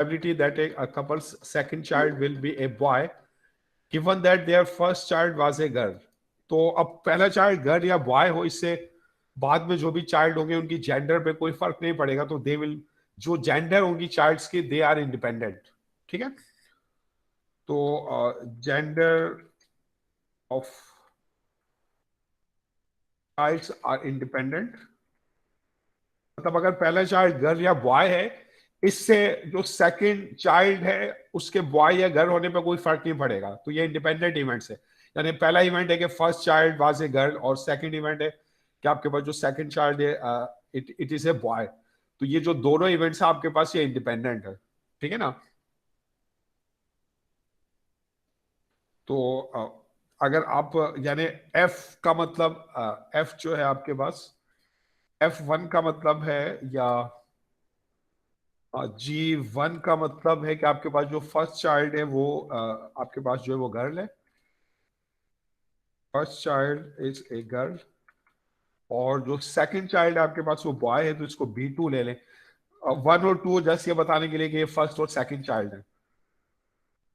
probability that a couple's second child will be a boy given that their first child was a girl. तो अब पहला child girl या boy हो, इससे बाद में जो भी चाइल्ड होंगे उनकी जेंडर पे कोई फर्क नहीं पड़ेगा, तो दे विल, जो जेंडर होंगी चाइल्ड्स की, दे आर इंडिपेंडेंट. ठीक है, तो gender of childs are independent. मतलब अगर पहला चाइल्ड गर्ल या बॉय है, इससे जो सेकंड चाइल्ड है उसके बॉय या गर्ल होने पे कोई फर्क नहीं पड़ेगा. तो ये इंडिपेंडेंट इवेंट्स है. यानी पहला इवेंट है कि first child was a girl, और सेकंड इवेंट है कि आपके पास जो सेकंड चाइल्ड है इट इज ए बॉय. तो ये जो दोनों इवेंट्स है आपके पास, ये इंडिपेंडेंट है. ठीक है ना. तो अगर आप, यानी एफ का मतलब, एफ जो है आपके पास, F1 का मतलब है, या G1 का मतलब है कि आपके पास जो फर्स्ट चाइल्ड है वो आपके पास जो है वो गर्ल है. First child is a girl, और जो सेकंड चाइल्ड है आपके पास वो बॉय है, तो इसको B2 ले लें. 1 और 2 जस्ट ये बताने के लिए कि ये फर्स्ट और सेकंड चाइल्ड है.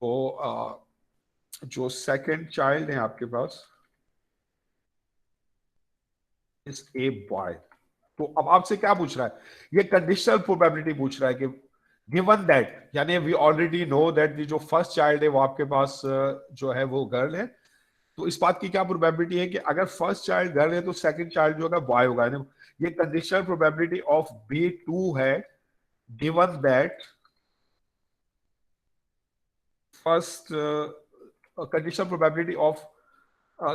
तो जो सेकंड चाइल्ड है आपके पास इज ए बॉय. तो अब आपसे क्या पूछ रहा है, ये कंडीशनल प्रोबेबिलिटी पूछ रहा है कि गिवन दैट, यानी वी ऑलरेडी नो दैट जो फर्स्ट चाइल्ड है वो आपके पास जो है वो गर्ल है. तो इस बात की क्या प्रोबेबिलिटी है कि अगर फर्स्ट चाइल्ड गर्ल है तो सेकंड चाइल्ड जो होगा बॉय होगा. ये कंडीशनल प्रोबेबिलिटी ऑफ B2 है, given that first, conditional probability of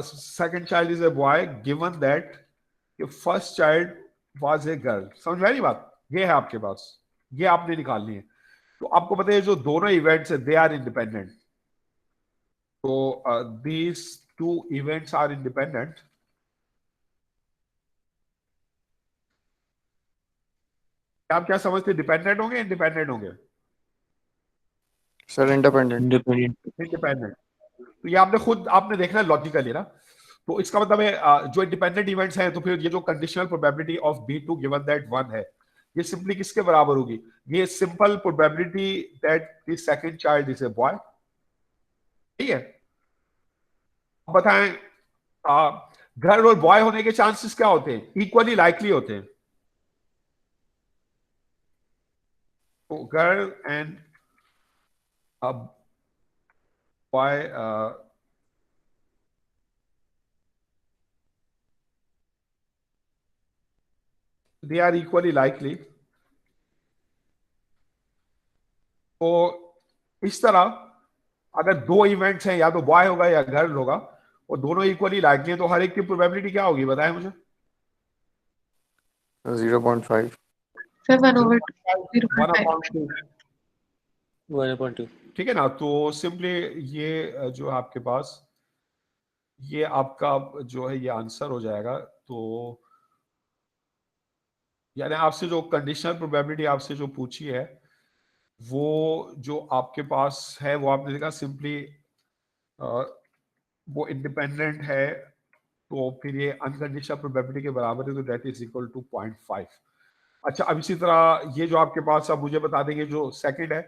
second child is a boy given that first child was a girl. समझ में आई बात. ये है आपके पास, ये आपने निकालनी है. तो आपको पता है जो दोनों इवेंट्स है दे आर इंडिपेंडेंट. तो these two events are independent. आप क्या समझते, डिपेंडेंट होंगे इंडिपेंडेंट होंगे? Sir independent. इंडिपेंडेंट. तो ये आपने खुद आपने देखना लॉजिकली ना. तो इसका मतलब है जो इंडिपेंडेंट इवेंट्स हैं, तो फिर ये जो conditional probability of B2 given that 1 है, ये सिंपली किसके बराबर होगी? ये simple probability that the second child is a boy. ठीक है, अब बताएं गर्ल और बॉय होने के चांसेस क्या होते हैं? इक्वली लाइकली होते हैं. तो girl and boy they are equally likely. तो इस तरह अगर दो इवेंट्स हैं, या तो बॉय होगा या गर्ल होगा, और दोनों इक्वली लाइकली हैं, तो हर एक की प्रोबेबिलिटी क्या होगी बताएं मुझे. 0.5. 1/2. ठीक है ना. तो सिंपली ये जो आपके पास, ये आपका जो है ये आंसर हो जाएगा. तो यानी आपसे जो कंडीशनल प्रोबेबिलिटी आपसे जो पूछी है, वो जो आपके पास है वो आपने देखा सिंपली वो इंडिपेंडेंट है. तो फिर ये अनकंडीशनल प्रोबेबिलिटी के बराबर है, तो दैट इज इक्वल टू 0.5. अच्छा, अब इसी तरह ये जो आपके पास, अब मुझे बता देंगे जो सेकंड है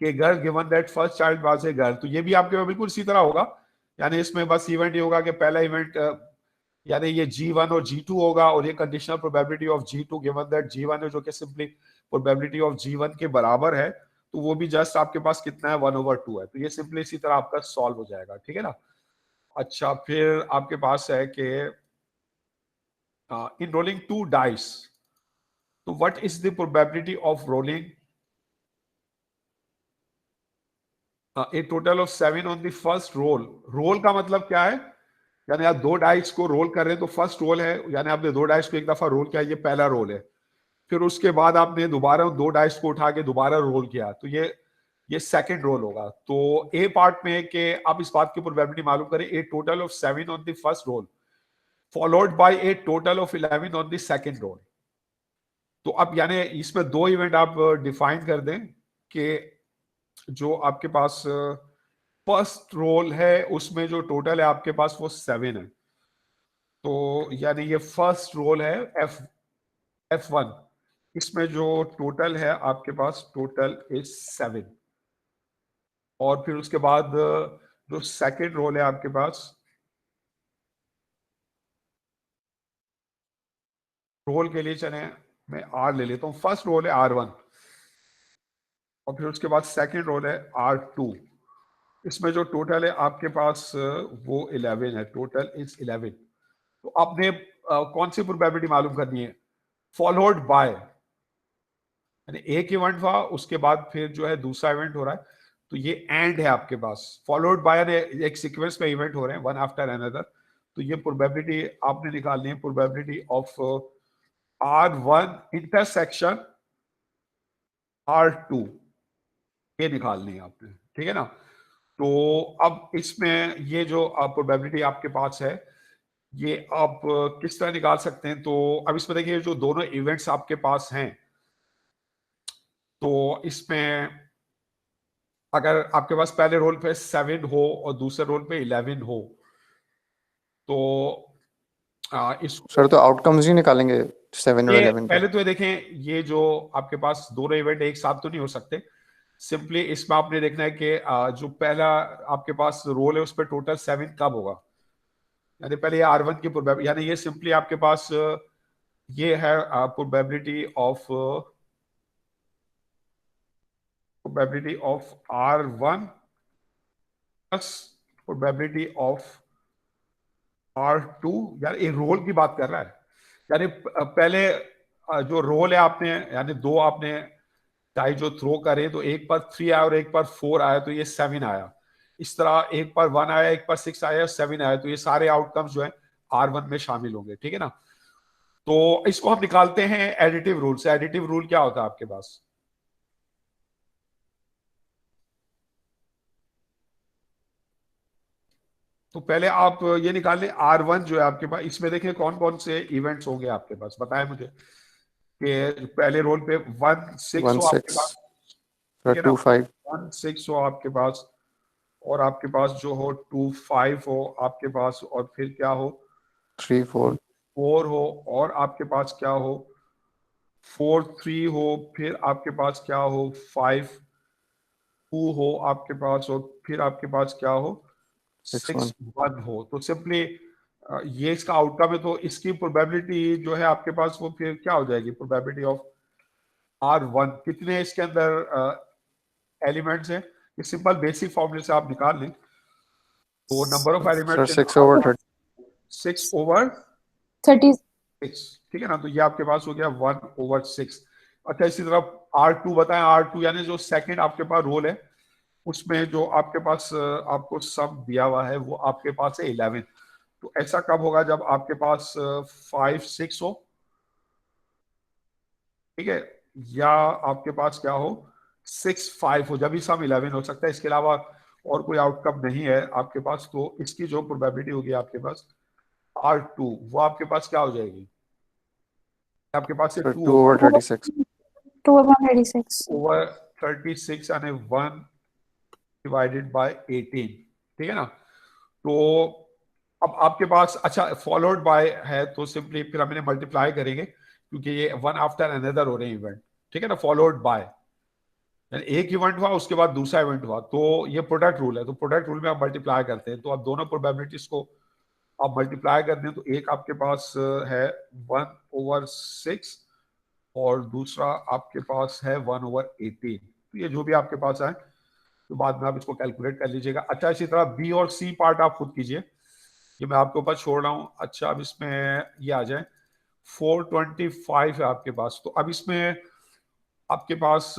कि girl given that first child was a girl. तो ये भी आपके पास बिल्कुल इसी तरह होगा. यानी इसमें बस इवेंट ये होगा कि पहला इवेंट यानी ये G1 और G2 होगा, और ये conditional probability of G2 given that G1 है, जो कि सिंपली प्रोबेबिलिटी ऑफ G1 के बराबर है. तो वो भी जस्ट आपके पास कितना है, 1/2 है. तो ये सिंपली इसी तरह आपका सॉल्व हो जाएगा. ठीक है ना. अच्छा, फिर आपके पास है कि इन रोलिंग 2 डाइस, तो what is the probability of rolling a total of 7 on the first roll. Roll का मतलब क्या है? यानी आप 2 डाइस को रोल कर रहे हैं, तो फर्स्ट रोल है, यानी आपने 2 डाइस को एक दफा रोल किया, ये पहला रोल है. फिर उसके बाद आपने दोबारा 2 डाइस को उठा के दोबारा रोल किया, तो ये सेकंड रोल होगा. तो ए पार्ट में कि आप इस बात की प्रोबेबिलिटी मालूम करें, a total of 7 on the first roll followed by a total of 11 on the second roll. तो अब यानी इसमें 2 इवेंट आप डिफाइन कर दें कि जो आपके पास फर्स्ट रोल है उसमें जो टोटल है आपके पास वो 7 है. तो यानी ये फर्स्ट रोल है F1, इसमें जो टोटल है आपके पास, टोटल इज 7। और फिर उसके बाद जो सेकंड रोल है आपके पास, रोल के लिए चले, मैं आर ले लेता हूं। फर्स्ट रोल है R1 और फिर उसके बाद सेकंड रोल है R2। इसमें जो टोटल है आपके पास वो 11 है, टोटल इज 11। तो आपने कौन सी प्रोबेबिलिटी मालूम करनी है? फॉलोड बाय, यानी एक इवेंट हुआ उसके बाद फिर जो है दूसरा इवेंट हो रहा है, तो ये एंड है आपके पास। फॉलोड बाय ने एक सीक्वेंस में इवेंट हो रहे हैं वन आफ्टर अनदर, तो ये प्रोबेबिलिटी आपने निकालनी है, probability of R1 intersection R2, ये निकालनी है आपने, ठीक है ना। तो अब इसमें ये जो प्रोबेबिलिटी आपके पास है, ये आप किस तरह निकाल सकते हैं? तो अब इसमें देखिए जो दोनों इवेंट्स आपके पास हैं, तो इसमें अगर आपके पास पहले रोल पे 7 हो और दूसरे रोल पे 11 हो, तो इसको सर तो आउटकम्स ही निकालेंगे 7 और ये 11 के। पहले तो ये देखें, ये जो आपके पास दोनों इवेंट एक साथ तो नहीं हो सकते। सिंपली इसमें आपने देखना है कि जो पहला आपके पास रोल है उस पर टोटल 7 कब होगा, यानी पहले ये R1 की प्रोबेबिलिटी, यानी ये सिंपली आपके पास ये है probability of R1 plus probability of R2। यानी एक रोल की बात कर रहा है, यानी पहले जो रोल है आपने, यानी दो आपने डाई जो थ्रो करे, तो एक पर 3 आया और एक पर 4 आया, तो ये 7 आया। इस तरह एक पर 1 आया, एक पर 6 आया, 7 आया, तो ये सारे आउटकम्स जो है R1 में शामिल होंगे, ठीक है ना। तो इसको हम निकालते हैं एडिटिव रूल से। एडिटिव रूल क्या होता है आपके पास? तो पहले आप ये निकाल लें R1 जो है आपके पास, इसमें देखें कौन कौन से इवेंट्स होंगे आपके पास, बताएं मुझे। कि पहले रोल पे 1 6 हो 1 आपके 6 पास, ठीक सर है ना, 2 5 1 6 हो आपके पास, और आपके पास जो हो 2 5 हो आपके पास, और फिर क्या हो 3 4 4 हो, और आपके पास क्या हो 4 3 हो, फिर आपके पास क्या हो 5 2 हो आपके पास, और फिर आपके पास क्या हो 6 6 1 1 हो। तो सिंपली ये इसका आउटकम है, तो इसकी प्रोबेबिलिटी जो है आपके पास वो फिर क्या हो जाएगी? प्रोबेबिलिटी ऑफ R1, कितने इसके अंदर एलिमेंट्स हैं? ये सिंपल बेसिक फॉर्मूले से आप निकाल लें। तो number of sir elements 6 over 30 6/36, ठीक है ना। तो ये आपके पास हो गया 1/6। अच्छा, इसी तरह R2 बताएं। R2 यानी जो सेकंड आपके पास रोल है, उसमें जो आपके पास आपको सम दिया हुआ है वो आपके पास है 11। तो ऐसा कब होगा? जब आपके पास 5 6 हो, ठीक है, या आपके पास क्या हो 6 5 हो, जब ही सम 11 हो सकता है। इसके अलावा और कोई आउटकम नहीं है आपके पास। तो इसकी जो प्रोबेबिलिटी होगी आपके पास R2, वो आपके पास क्या हो जाएगी? आपके पास से सर 2 2 over 36 ओवर 36 यानी 1 डिवाइडेड बाय 18, ठीक है ना। तो अब आपके पास, अच्छा फॉलोड बाय है तो सिंपली फिर हम इन्हें मल्टीप्लाई करेंगे, क्योंकि ये वन आफ्टर अनदर हो रहे हैं इवेंट, ठीक है ना। फॉलोड बाय यानी एक इवेंट हुआ उसके बाद दूसरा इवेंट हुआ, तो ये प्रोडक्ट रूल है। तो प्रोडक्ट रूल में आप मल्टीप्लाई करते हैं, तो आप दोनों प्रोबेबिलिटीज को आप मल्टीप्लाई करते हैं, तो एक आपके पास है 1/6 और दूसरा आपके पास है 1/18। तो ये जो भी आपके पास है, तो बाद में आप इसको कैलकुलेट कर लीजिएगा। अच्छा, इसी तरह बी और सी पार्ट आप खुद कीजिए, ये मैं आपके ऊपर छोड़ रहा हूँ। अच्छा, अब इसमें ये आ जाए 425 है आपके पास। तो अब इसमें आपके पास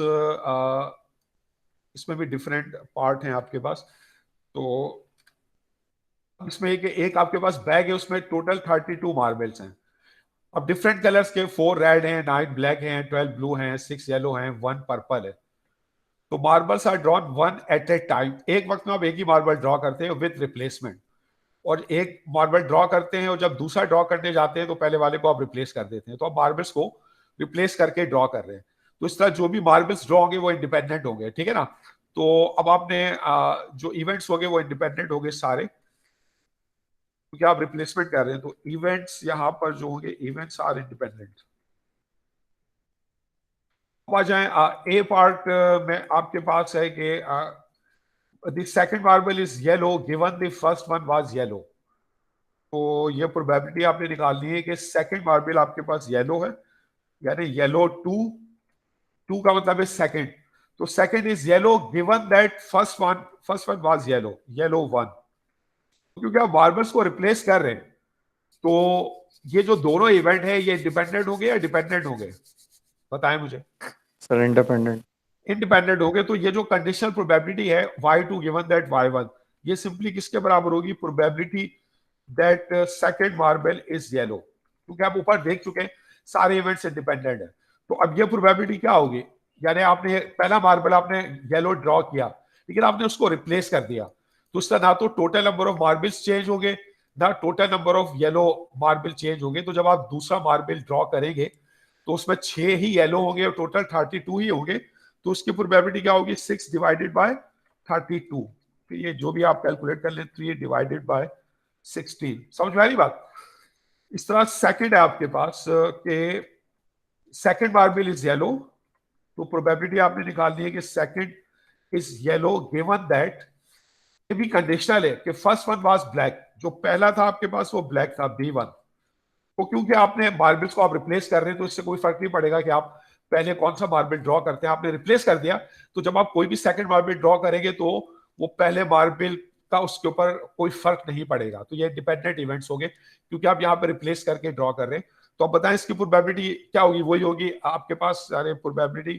इसमें भी डिफरेंट पार्ट हैं आपके पास। तो इसमें एक आपके पास बैग है, उसमें टोटल 32 मार्बल्स हैं। अब डिफरेंट कलर्स के 4 रेड हैं, 9 ब्लैक हैं, 12 ब्लू हैं, 6 येलो हैं, 1 पर्पल है। तो marbles are drawn one at a time, एक वक्त में आप एक ही मार्बल ड्रॉ करते हैं विद रिप्लेसमेंट, और एक मार्बल ड्रॉ करते हैं और जब दूसरा ड्रॉ करने जाते हैं तो पहले वाले को आप रिप्लेस कर देते हैं। तो आप मार्बल्स को रिप्लेस करके ड्रॉ कर रहे हैं। तो इस तरह जो भी मार्बल्स ड्रॉ होंगे वो इंडिपेंडेंट होंगे, ठीक है ना। तो अब आपने जो इवेंट्स होंगे वो इंडिपेंडेंट होंगे सारे, क्योंकि आप रिप्लेसमेंट कर रहे हैं। तो इवेंट्स यहाँ पर जो होंगे, इवेंट्स आर इंडिपेंडेंट। आ जाए ए पार्ट में आपके पास है कि the second marble is yellow given the first one was yellow. तो ये प्रोबेबिलिटी आपने निकालनी है कि सेकंड मार्बल आपके पास येलो है, यानी येलो टू, टू का मतलब है सेकंड, तो second is yellow given that first one was yellow, yellow one. क्योंकि आप मार्बल्स को रिप्लेस कर रहे हैं, तो ये जो दोनों इवेंट है ये इंडिपेंडेंट हो गए या डिपेंडेंट हो गए, बताएं मुझे। Sir independent. इंडिपेंडेंट हो गए, तो ये जो कंडीशनल प्रोबेबिलिटी है y2 गिवन दैट y1, ये सिंपली किसके बराबर होगी, probability that second marble is yellow. क्योंकि आप ऊपर देख चुके हैं सारे इवेंट्स इंडिपेंडेंट है, तो अब ये प्रोबेबिलिटी क्या होगी, यानी आपने पहला मार्बल आपने येलो ड्रॉ किया, लेकिन आपने उसको रिप्लेस कर दिया, तो उसका ना तो total number of marbles change हो गए, ना total number of yellow marble change हो गए। तो जब आप दूसरा मार्बल ड्रॉ करेंगे तो उसमें 6 ही येलो होंगे और टोटल 32 ही होंगे, तो उसकी प्रोबेबिलिटी क्या होगी, 6 डिवाइडेड बाय 32। तो ये जो भी आप कैलकुलेट कर लें, 3 डिवाइडेड बाय 16। समझ में आ रही बात। इस तरह सेकंड है आपके पास कि सेकंड मार्बल इज येलो, तो प्रोबेबिलिटी आपने निकालनी है कि second is yellow given that, ये भी कंडीशनल है कि फर्स्ट वन वाज ब्लैक, जो पहला था आपके पास वो ब्लैक था, B1। तो क्योंकि आपने मार्बल्स को आप रिप्लेस कर रहे हैं, तो इससे कोई फर्क नहीं पड़ेगा कि आप पहले कौन सा मार्बल ड्रॉ करते हैं, आपने रिप्लेस कर दिया। तो जब आप कोई भी सेकंड मार्बल ड्रॉ करेंगे तो वो पहले मार्बल का उसके ऊपर कोई फर्क नहीं पड़ेगा। तो ये डिपेंडेंट इवेंट्स हो गए, क्योंकि आप यहाँ पे रिप्लेस करके ड्रॉ कर रहे हैं। तो आप बताएं इसकी प्रोबेबिलिटी क्या होगी, वही होगी आपके पास यानी probability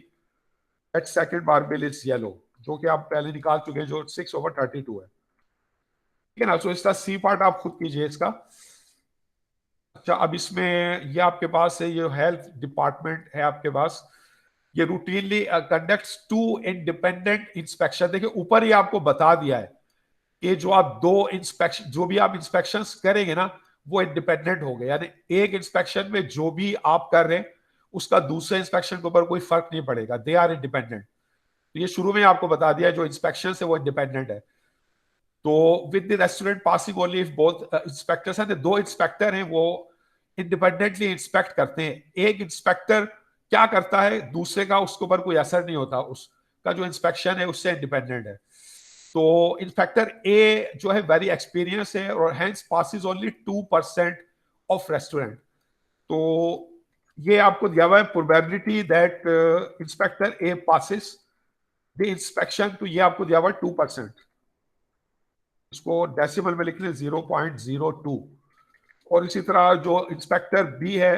that second marble is yellow, जो कि आप पहले निकाल चुके हैं, जो 6/32 है। ठीक है ना। सो इसका सी पार्ट आप खुद कीजिए इसका। अच्छा, अब इसमें ये आपके पास है, ये हेल्थ डिपार्टमेंट है आपके पास, ये रूटीनली कंडक्ट्स 2 इंडिपेंडेंट इंस्पेक्शन। देखिए ऊपर ही आपको बता दिया है कि जो आप दो इंस्पेक्शन, जो भी आप इंस्पेक्शंस करेंगे ना, वो इंडिपेंडेंट हो गए, यानी एक इंस्पेक्शन में जो भी आप कर रहे हैं उसका दूसरे इंस्पेक्शन के ऊपर कोई फर्क नहीं पड़ेगा, दे आर इंडिपेंडेंट। तो ये शुरू में आपको बता दिया है, जो इंस्पेक्शन है वो इंडिपेंडेंट है। तो with the restaurant passing only if both inspectors हैं, दो इंस्पेक्टर हैं वो इंडिपेंडेंटली इंस्पेक्ट करते हैं। एक इंस्पेक्टर क्या करता है, दूसरे का उसके ऊपर कोई असर नहीं होता, उसका जो इंस्पेक्शन है उससे इंडिपेंडेंट है। तो इंस्पेक्टर ए जो है वेरी एक्सपीरियंस है और hence passes only 2% of restaurant. तो ये आपको दिया हुआ है probability that inspector A passes the inspection, तो ये आपको दिया हुआ है 2%। इसको डेसिमल में लिख लें 0.02। और इसी तरह जो इंस्पेक्टर बी है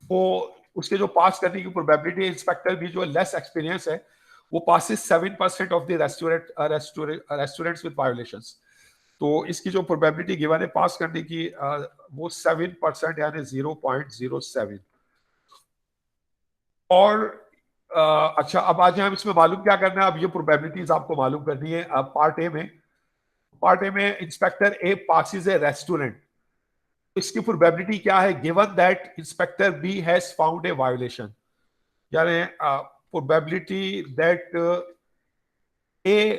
वो, उसके जो पास करने की प्रोबेबिलिटी है, इंस्पेक्टर बी जो लेस एक्सपीरियंस है वो passes 7% of the restaurants with violations. तो इसकी जो प्रोबेबिलिटी गिवन है पास करने की वो 7% यानी 0.07। और अच्छा, अब आज हम इसमें मालूम क्या करना है, अब ये प्रोबेबिलिटीज आपको मालूम करनी है। अब पार्ट ए में inspector A passes a restaurant, इसकी प्रोबेबिलिटी क्या है, given that inspector B has found a violation, यानी probability that A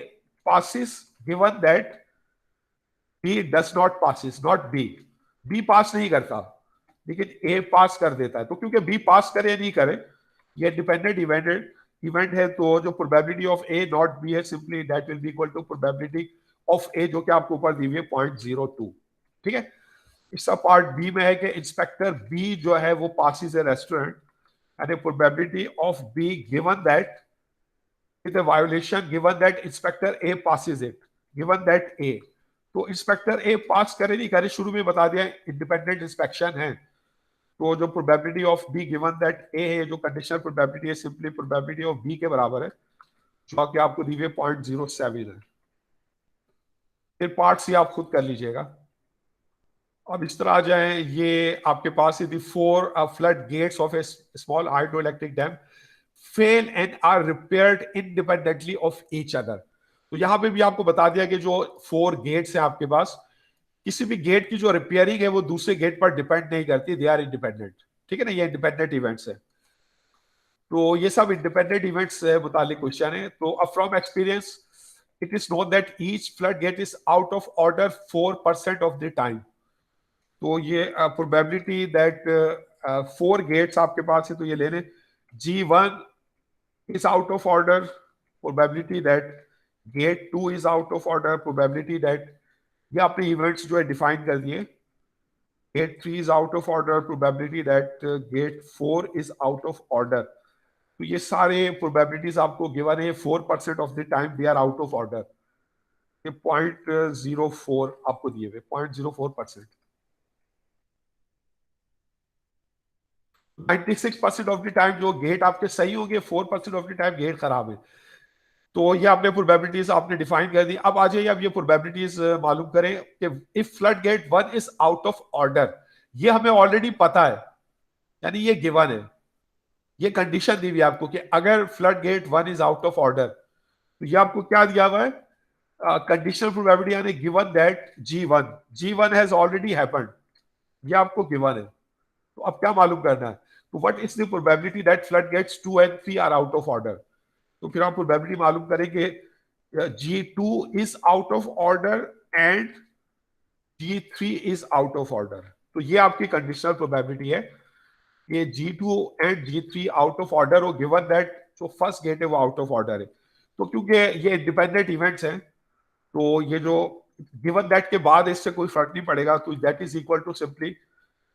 passes given that B does not passes, not B pass नहीं करता लेकिन ए पास कर देता है। तो क्योंकि बी पास करे नहीं करे, ये डिपेंडेंट इवेंट है, तो जो probability of A not B है simply that will be equal to probability of A, जो कि आपको ऊपर दी हुई है 0.02। ठीक है। इसका पार्ट बी में है कि इंस्पेक्टर बी जो है वो passes a restaurant and A probability of B given that with a violation given that inspector A passes it, given that A. तो इंस्पेक्टर ए पास करे नहीं करे, शुरू में बता दिया इंडिपेंडेंट इंस्पेक्शन है, तो जो probability of B given that A है, जो कंडीशनल प्रोबेबिलिटी है सिंपली प्रोबेबिलिटी ऑफ बी के बराबर है, जो कि आपको दी हुई 0.07 है। फिर पार्ट सी आप खुद कर लीजिएगा। अब इस तरह आ जाए, ये आपके पास है 4 flood gates of a small hydroelectric dam fail and are repaired independently of each other. तो यहां पे भी आपको बता दिया कि जो 4 गेट्स हैं आपके पास, किसी भी गेट की जो रिपेयरिंग है वो दूसरे गेट पर डिपेंड नहीं करती, दे आर इंडिपेंडेंट। ठीक है ना, ये इंडिपेंडेंट इवेंट्स है। तो ये सब इंडिपेंडेंट इवेंट्स से मुतालिक क्वेश्चन है। तो अब from experience it is known that each flood gate is out of order 4% of the time. तो ये प्रोबेबिलिटी दैट 4 गेट्स आपके पास है, तो ये ले लें G1 is out of order, probability that gate 2 is out of order, probability that ये आपने इवेंट्स जो है डिफाइन कर दिए. Gate 3 is out of order, probability that gate 4 is out of order. तो ये सारे probabilities आपको गिवन है. 4% of the time they are out of order. ये 0.04 आपको दिए हुए, 0.04%. 96% ऑफ द टाइम जो गेट आपके सही होंगे, 4% ऑफ द टाइम गेट खराब है. तो ये आपने प्रोबेबिलिटीज आपने डिफाइन कर दी. अब आ जाइए, अब ये प्रोबेबिलिटीज मालूम करें कि if flood gate 1 is out of order. ये हमें ऑलरेडी पता है, यानी ये गिवन है, ये कंडीशन दी हुई है आपको कि अगर flood gate 1 is out of order, तो ये आपको क्या दिया हुआ है, कंडीशनल प्रोबेबिलिटी, यानी given that G1 has already happened. ये आपको गिवन है. तो अब क्या मालूम करना है, तो what is the probability that flood gates 2 and 3 are out of order. तो फिर आप प्रोबेबिलिटी मालूम करेंगे G2 is out of order and G3 is out of order. तो ये आपकी कंडीशनल प्रोबेबिलिटी है कि G2 and G3 out of order हो, गिवन दैट जो फर्स्ट गेट है वो आउट ऑफ ऑर्डर है. तो क्योंकि ये इंडिपेंडेंट इवेंट्स हैं, तो ये जो गिवन दैट के बाद इससे कोई फर्क नहीं पड़ेगा. तो that is equal to simply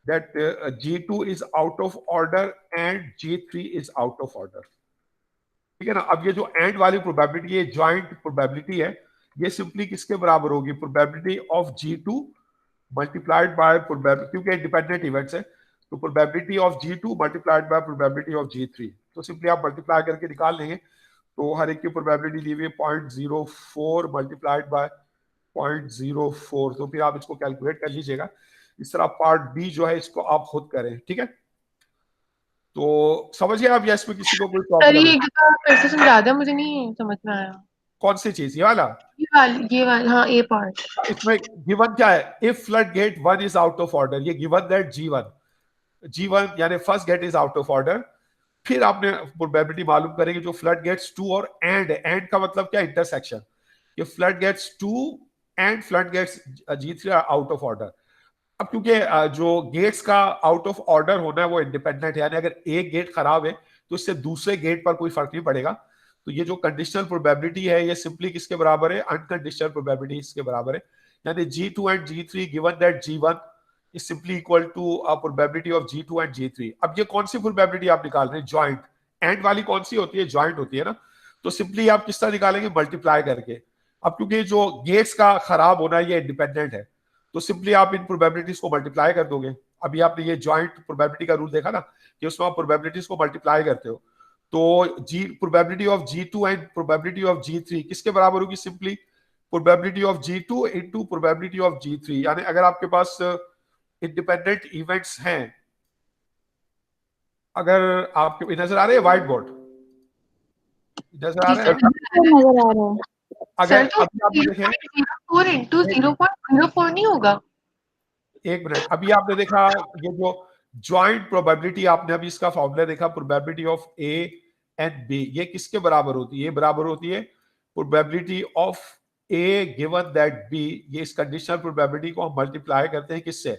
that G2 is out of order and G3 is out of order. ठीक है ना. अब ये जो एंड वाली प्रोबेबिलिटी, ये जॉइंट प्रोबेबिलिटी है, ये सिंपली किसके बराबर होगी, probability of G2 multiplied by probability, क्योंकि इंडिपेंडेंट इवेंट्स है, तो probability of G2 multiplied by probability of G3. तो सिंपली आप मल्टीप्लाई करके निकाल लेंगे. तो हर एक की प्रोबेबिलिटी दी हुई है 0.04 मल्टीप्लाइड बाय 0.04. तो फिर आप इसको कैलकुलेट कर लीजिएगा. इस तरह पार्ट बी जो है इसको आप खुद करें. ठीक है, तो समझिए आप, या इसमें किसी को कोई प्रॉब्लम है? एक दफा फिर से समझा दे, मुझे नहीं समझ में आया. कौन सी चीज, ये वाला? ये वाला हाँ, ए पार्ट. इसमें गिवन क्या है, if flood gate 1 is out of order, ये गिवन दैट G1 यानी first gate is out of order. फिर आपने प्रोबेबिलिटी मालूम करेंगे जो फ्लड गेट्स 2 और एंड का मतलब क्या, इंटरसेक्शन. ये flood gates 2 and flood gates G3 are out of order. अब क्योंकि जो गेट्स का आउट ऑफ ऑर्डर होना है वो इंडिपेंडेंट है, यानी अगर एक गेट खराब है तो इससे दूसरे गेट पर कोई फर्क नहीं पड़ेगा. तो ये जो कंडीशनल प्रोबेबिलिटी है ये सिंपली किसके बराबर है, अनकंडीशनल प्रोबेबिलिटी इसके बराबर है. यानी G2 and G3 given that G1 is simply equal to probability of G2 and G3. अब ये कौन सी प्रोबेबिलिटी आप निकाल रहे हैं, जॉइंट. एंड वाली कौन सी होती है, जॉइंट होती है ना. तो सिंपली आप किस तरह निकालेंगे, मल्टीप्लाई करके. अब क्योंकि जो गेट्स का खराब होना है ये इंडिपेंडेंट है, तो सिंपली आप इन प्रोबेबिलिटीज को मल्टीप्लाई कर दोगे. अभी आपने ये जॉइंट प्रोबेबिलिटी का रूल देखा ना, कि उसमें आप प्रोबेबिलिटीज को मल्टीप्लाई करते हो. तो probability of G2 and probability of G3 किसके बराबर होगी, simply probability of G2 into probability of G3. यानी अगर आपके पास इंडिपेंडेंट इवेंट्स हैं, अगर आपके नजर आ रहे हैं व्हाइट बोर्ड, नजर आ रहे हैं? अगर अभी आप देखें 0.04 into 0.04 नहीं होगा. एक मिनट, अभी आपने देखा ये जो ज्वाइंट प्रोबेबिलिटी, आपने अभी इसका फॉर्मूला देखा, probability of A and B, ये किसके बराबर होती है, ये बराबर होती है probability of A given that B. ये इस कंडीशनल प्रोबेबिलिटी को हम मल्टीप्लाई करते हैं किससे,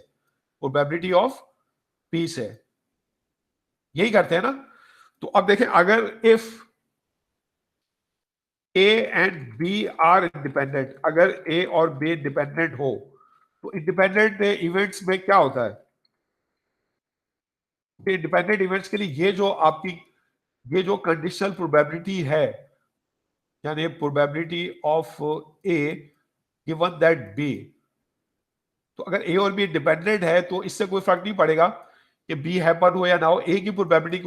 प्रोबेबिलिटी ऑफ बी से. यही करते हैं ना. तो अब देखें, अगर if A and B are independent, अगर A और B इंडिपेंडेंट हो, तो इंडिपेंडेंट इवेंट्स में क्या होता है, इंडिपेंडेंट इवेंट्स के लिए ये जो आपकी ये जो कंडीशनल प्रोबेबिलिटी है, यानी probability of A given that B, तो अगर A और B इंडिपेंडेंट है तो इससे कोई फर्क नहीं पड़ेगा कि B हैपन हो या ना हो. A की प्रोबेबिलिटी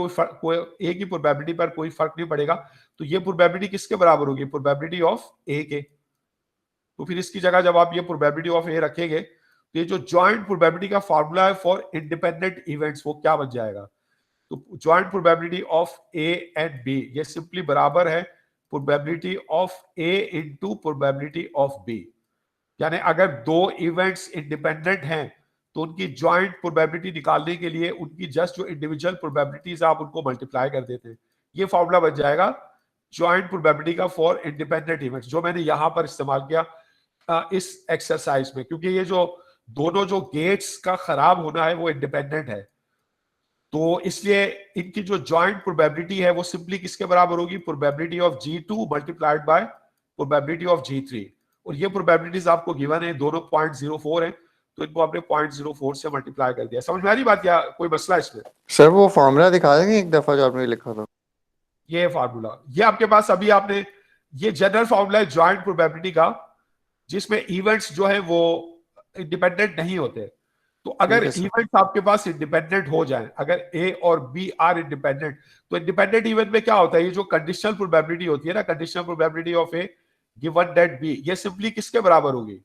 पर कोई फर्क नहीं पड़ेगा. तो ये प्रोबेबिलिटी किसके बराबर होगी, प्रोबेबिलिटी ऑफ A के. तो फिर इसकी जगह जब आप ये प्रोबेबिलिटी ऑफ A रखेंगे, तो ये जो जॉइंट प्रोबेबिलिटी का फॉर्मूला है फॉर इंडिपेंडेंट इवेंट्स, वो क्या बन जाएगा, तो joint probability of A and B ये सिंपली बराबर है probability of A into probability of B. यानी अगर दो इवेंट्स इंडिपेंडेंट हैं तो उनकी जॉइंट प्रोबेबिलिटी निकालने के लिए उनकी जस्ट जो इंडिविजुअल प्रोबेबिलिटीज आप उनको मल्टीप्लाई कर देते हैं. ये फॉर्मूला बन जाएगा जॉइंट प्रोबेबिलिटी का फॉर इंडिपेंडेंट इवेंट्स, जो मैंने यहां पर इस्तेमाल किया इस एक्सरसाइज में, क्योंकि ये जो दोनों जो गेट्स का खराब होना है वो इंडिपेंडेंट है. तो इसलिए इनकी जो जॉइंट प्रोबेबिलिटी है वो सिंपली किसके बराबर होगी, probability of G2 multiplied by probability of G3। और ये प्रोबेबिलिटीज आपको गिवन है, दोनों 0.04 है, तो इनको आपने 0.04 से मल्टीप्लाई कर दिया। समझ में आ रही बात, या कोई मसला इसमें? सर वो फॉर्मूला दिखा देंगे एक दफा जो आपने लिखा था? ये फार्मूला, ये आपके पास अभी आपने, ये जनरल फार्मूला है जॉइंट प्रोबेबिलिटी का, जिसमें इवेंट्स जो है वो इंडिपेंडेंट नहीं होते। तो अगर ठीक है सर। इवेंट्स आपके पास इंडिपेंडेंट हो जाए, अगर ए और बी आर इंडिपेंडेंट, तो इंडिपेंडेंट इवेंट में क्या होता है, ये जो कंडीशनल प्रोबेबिलिटी होती है ना, conditional probability of A given that B, ये सिंपली किसके बराबर होगी?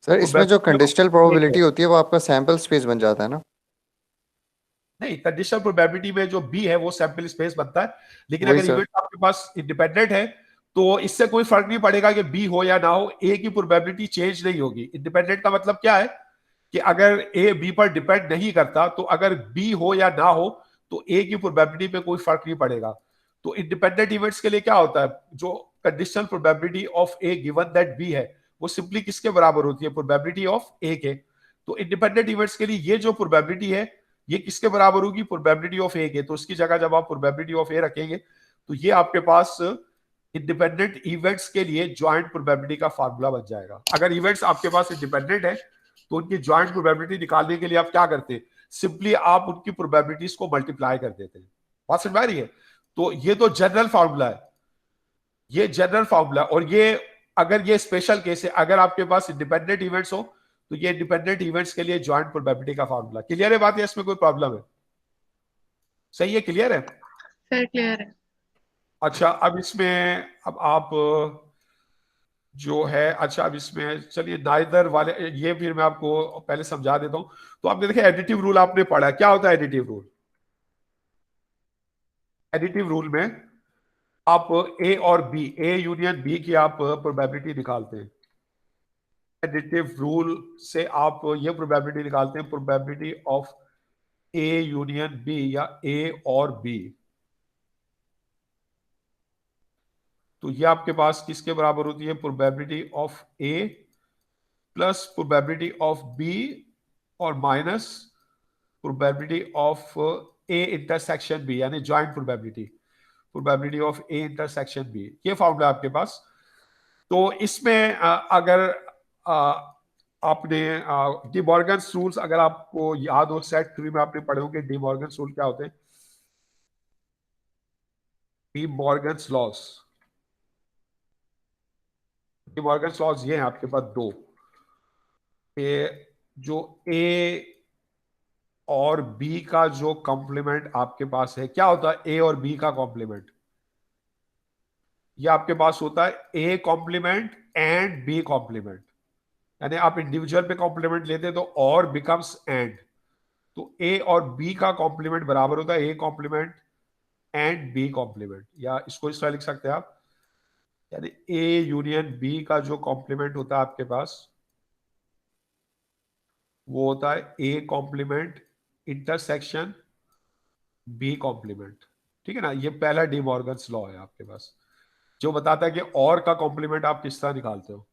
सर इसमें जो कंडीशनल प्रोबेबिलिटी होती है वो आपका सैंपल स्पेस बन जाता है ना? नहीं, कंडीशनल प्रोबेबिलिटी में जो बी है वो सैंपल स्पेस बनता है, लेकिन वही अगर सर। इवेंट आपके पास इंडिपेंडेंट है तो इससे कोई फर्क नहीं पड़ेगा कि बी हो या ना हो, ए की प्रोबेबिलिटी चेंज नहीं होगी। इंडिपेंडेंट का मतलब क्या है कि अगर ए बी पर डिपेंड नहीं करता, तो अगर बी हो या ना हो तो ए की प्रोबेबिलिटी पे कोई फर्क नहीं पड़ेगा। तो इंडिपेंडेंट इवेंट्स के लिए क्या होता है, जो conditional probability of A given that B है वो सिंपली किसके बराबर होती है, प्रोबेबिलिटी ऑफ ए के। तो इंडिपेंडेंट इवेंट्स के लिए ये जो प्रोबेबिलिटी है ये किसके बराबर होगी, प्रोबेबिलिटी ऑफ ए के। तो इसकी जगह जब आप प्रोबेबिलिटी ऑफ ए रखेंगे तो ये आपके पास इंडिपेंडेंट इवेंट्स के लिए ज्वाइंट प्रोबेबिलिटी का फार्मूला बन जाएगा। अगर इवेंट्स आपके पास इंडिपेंडेंट है तो उनकी ज्वाइंट प्रोबेबिलिटी निकालने के लिए आप क्या करते हैं, सिंपली आप उनकी प्रोबेबिलिटीज को मल्टीप्लाई कर देते हैं। बात समझ में आ रही है? तो ये तो जनरल फार्मूला है, ये जनरल फार्मूला। और ये अगर ये स्पेशल केस है, अगर आपके पास इंडिपेंडेंट इवेंट्स हो तो ये इंडिपेंडेंट इवेंट्स के लिए ज्वाइंट प्रोबेबिलिटी का फार्मूला। क्लियर है बात, या इसमें कोई प्रॉब्लम है? सही है, क्लियर है? सर क्लियर है। अच्छा, अब इसमें अब आप जो है, अच्छा अब इसमें चलिए नाइदर वाले, ये फिर मैं आपको पहले समझा देता हूं। तो आपने देखा एडिटिव रूल आपने पढ़ा, क्या होता है एडिटिव रूल? एडिटिव रूल में आप ए और बी, ए यूनियन बी की आप प्रोबेबिलिटी निकालते हैं। एडिटिव रूल से आप ये प्रोबेबिलिटी निकालते हैं, probability of A union B या ए और बी। तो ये आपके पास किसके बराबर होती है, probability of A plus probability of B और minus probability of A intersection B, यानी joint probability, probability of A intersection B. ये फॉर्मूला आपके पास। तो इसमें अगर आपने डी मॉर्गन्स रूल्स अगर आपको याद हो, सेट थ्री में आपने पढ़े होंगे डी मॉर्गन्स रूल क्या होते हैं, D Morgan's loss. D Morgan's loss ये हैं आपके पास दो, जो ए और बी का जो कॉम्प्लीमेंट आपके पास है, क्या होता है ए और बी का कॉम्प्लीमेंट, ये आपके पास होता है A complement and B complement. यानी आप इंडिविजुअल पे कॉम्प्लीमेंट लेते हैं तो और बिकम्स एंड, तो ए और बी का कॉम्प्लीमेंट बराबर होता है A complement and B complement. या इसको इस तरह लिख सकते हैं आप, यानी ए यूनियन बी का जो कॉम्प्लीमेंट होता है आपके पास वो होता है A complement intersection B complement. ठीक है ना, ये पहला डी मॉर्गन्स लॉ है आपके पास, जो बताता है कि और का कॉम्प्लीमेंट आप किस तरह निकालते हो।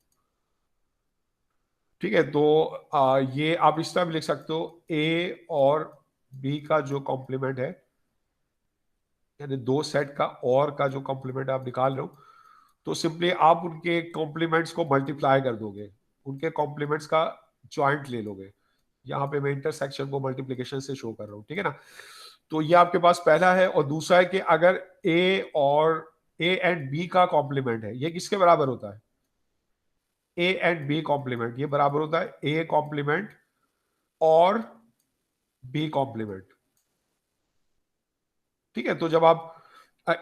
ठीक है, तो ये आप इस तरह भी लिख सकते हो, ए और बी का जो कॉम्प्लीमेंट है, यानी दो सेट का और का जो कॉम्प्लीमेंट आप निकाल रहे हो, तो सिंपली आप उनके कॉम्प्लीमेंट्स को मल्टीप्लाई कर दोगे, उनके कॉम्प्लीमेंट्स का ज्वाइंट ले लोगे। यहाँ पे मैं इंटरसेक्शन को मल्टीप्लिकेशन से शो कर रहा हूँ, ठीक है ना। तो ये आपके पास पहला है। और दूसरा है कि अगर ए और ए एंड बी का कॉम्प्लीमेंट है, ये किसके बराबर होता है, ए एंड बी कॉम्प्लीमेंट, ये बराबर होता है ए कॉम्प्लीमेंट और बी कॉम्प्लीमेंट। ठीक है, तो जब आप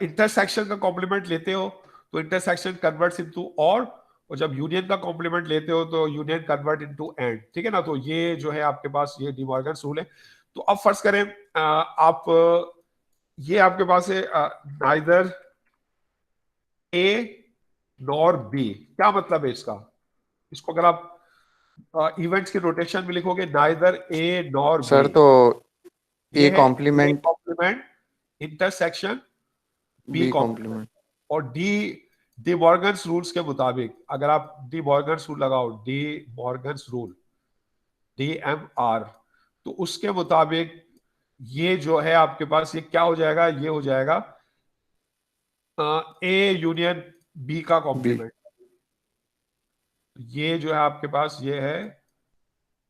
इंटरसेक्शन का कॉम्प्लीमेंट लेते हो तो इंटरसेक्शन कन्वर्ट्स इनटू और जब यूनियन का कॉम्प्लीमेंट लेते हो तो यूनियन कन्वर्ट इनटू एंड। ठीक है ना, तो ये जो है आपके पास ये डी मॉर्गन्स रूल है। तो अब फर्ज करें आप ये आपके पास है नाइदर ए नॉर बी, क्या मतलब है इसका, इसको अगर आप इवेंट्स के रोटेशन में लिखोगे neither A nor sir B, तो ये ए है complement complement intersection B B complement. Complement. और डी मॉर्गन्स रूल्स के मुताबिक अगर आप डी मॉर्गन्स रूल लगाओ, डी मॉर्गन्स रूल DMR, तो उसके मुताबिक ये जो है आपके पास ये क्या हो जाएगा, ये हो जाएगा ए यूनियन बी का बी। कॉम्प्लीमेंट। ये जो है आपके पास ये है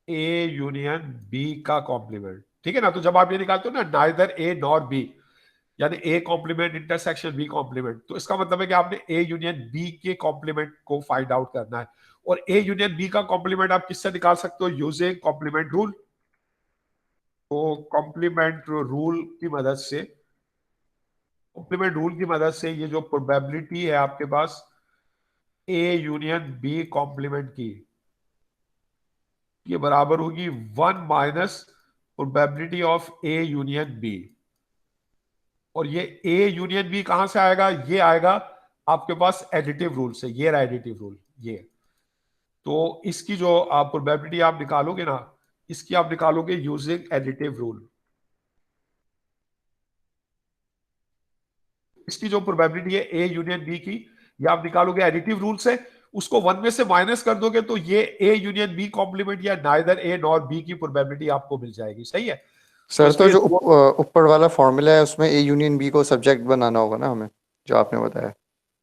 ए यूनियन बी का कॉम्प्लीमेंट, ठीक है ना। तो जब आप ये निकालते हो ना नाइदर ए नॉर बी, यानी A complement intersection B complement, तो इसका मतलब है कि आपने ए यूनियन बी के कॉम्प्लीमेंट को फाइंड आउट करना है। और ए यूनियन बी का कॉम्प्लीमेंट आप किससे निकाल सकते हो, यूजिंग कॉम्प्लीमेंट रूल। तो कॉम्प्लीमेंट रूल की मदद से ये जो प्रोबेबिलिटी है आपके पास ए यूनियन बी कॉम्प्लीमेंट की, ये बराबर होगी 1 minus probability of A union B. और ये ए यूनियन बी कहां से आएगा, ये आएगा आपके पास एडिटिव रूल से। ये रहा एडिटिव रूल, ये। तो इसकी जो आप प्रोबेबिलिटी आप निकालोगे ना, इसकी आप निकालोगे यूजिंग एडिटिव रूल। इसकी जो प्रोबेबिलिटी है ए यूनियन बी की, ये आप निकालोगे एडिटिव रूल से। उसको 1 में से माइनस कर दोगे तो ये ए यूनियन बी कॉम्प्लीमेंट या नाइदर ए नॉर बी की प्रोबेबिलिटी आपको मिल जाएगी, सही है। सर तो इसमें जो ऊपर वाला फॉर्मूला है उसमें ए यूनियन बी को सब्जेक्ट बनाना होगा ना हमें, जो आपने बताया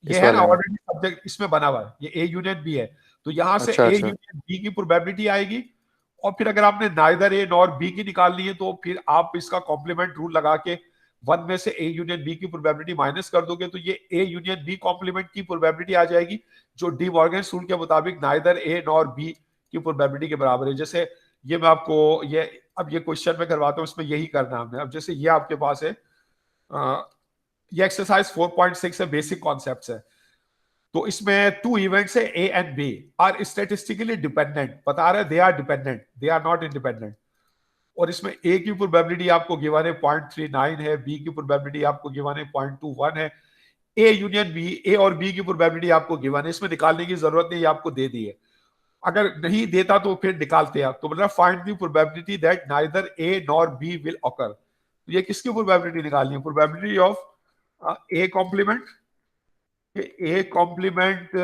ये इस है ना वाले में। ऑलरेडी सब्जेक्ट इसमें बना हुआ है, ये ए यूनियन बी है। तो यहां से अच्छा ए अच्छा। यूनियन बी की प्रोबेबिलिटी आएगी। और फिर अगर आपने नाइदर ए नॉर बी की निकालनी है तो फिर आप इसका कॉम्प्लीमेंट रूल लगा के 1 में से ए यूनियन बी की प्रोबेबिलिटी माइनस कर दोगे तो ये ए यूनियन बी कॉम्प्लीमेंट की प्रोबेबिलिटी आ जाएगी, जो डी मॉर्गन रूल के मुताबिक नाइदर ए नॉर बी की प्रोबेबिलिटी के बराबर है। जैसे ये मैं आपको ये अब ये क्वेश्चन में करवाता हूँ, इसमें यही करना है हमने। अब जैसे ये आपके पास है ये एक्सरसाइज 4.6 है, बेसिक कॉन्सेप्ट्स है। तो इसमें 2 इवेंट्स है A and B are statistically dependent, बता रहे they are dependent, they are not independent. और इसमें ए की प्रोबेबिलिटी आपको गिवन है 0.39 है, बी की प्रोबेबिलिटी आपको गिवन है 0.21 है, ए यूनियन बी, ए और बी की प्रोबेबिलिटी आपको गिवन है। इसमें निकालने की जरूरत नहीं, आपको दे दी है। अगर नहीं देता तो फिर निकालते आप। तो मतलब find the probability that neither A nor B will occur. तो ये किसकी प्रोबेबिलिटी निकालनी है, probability of A complement, A complement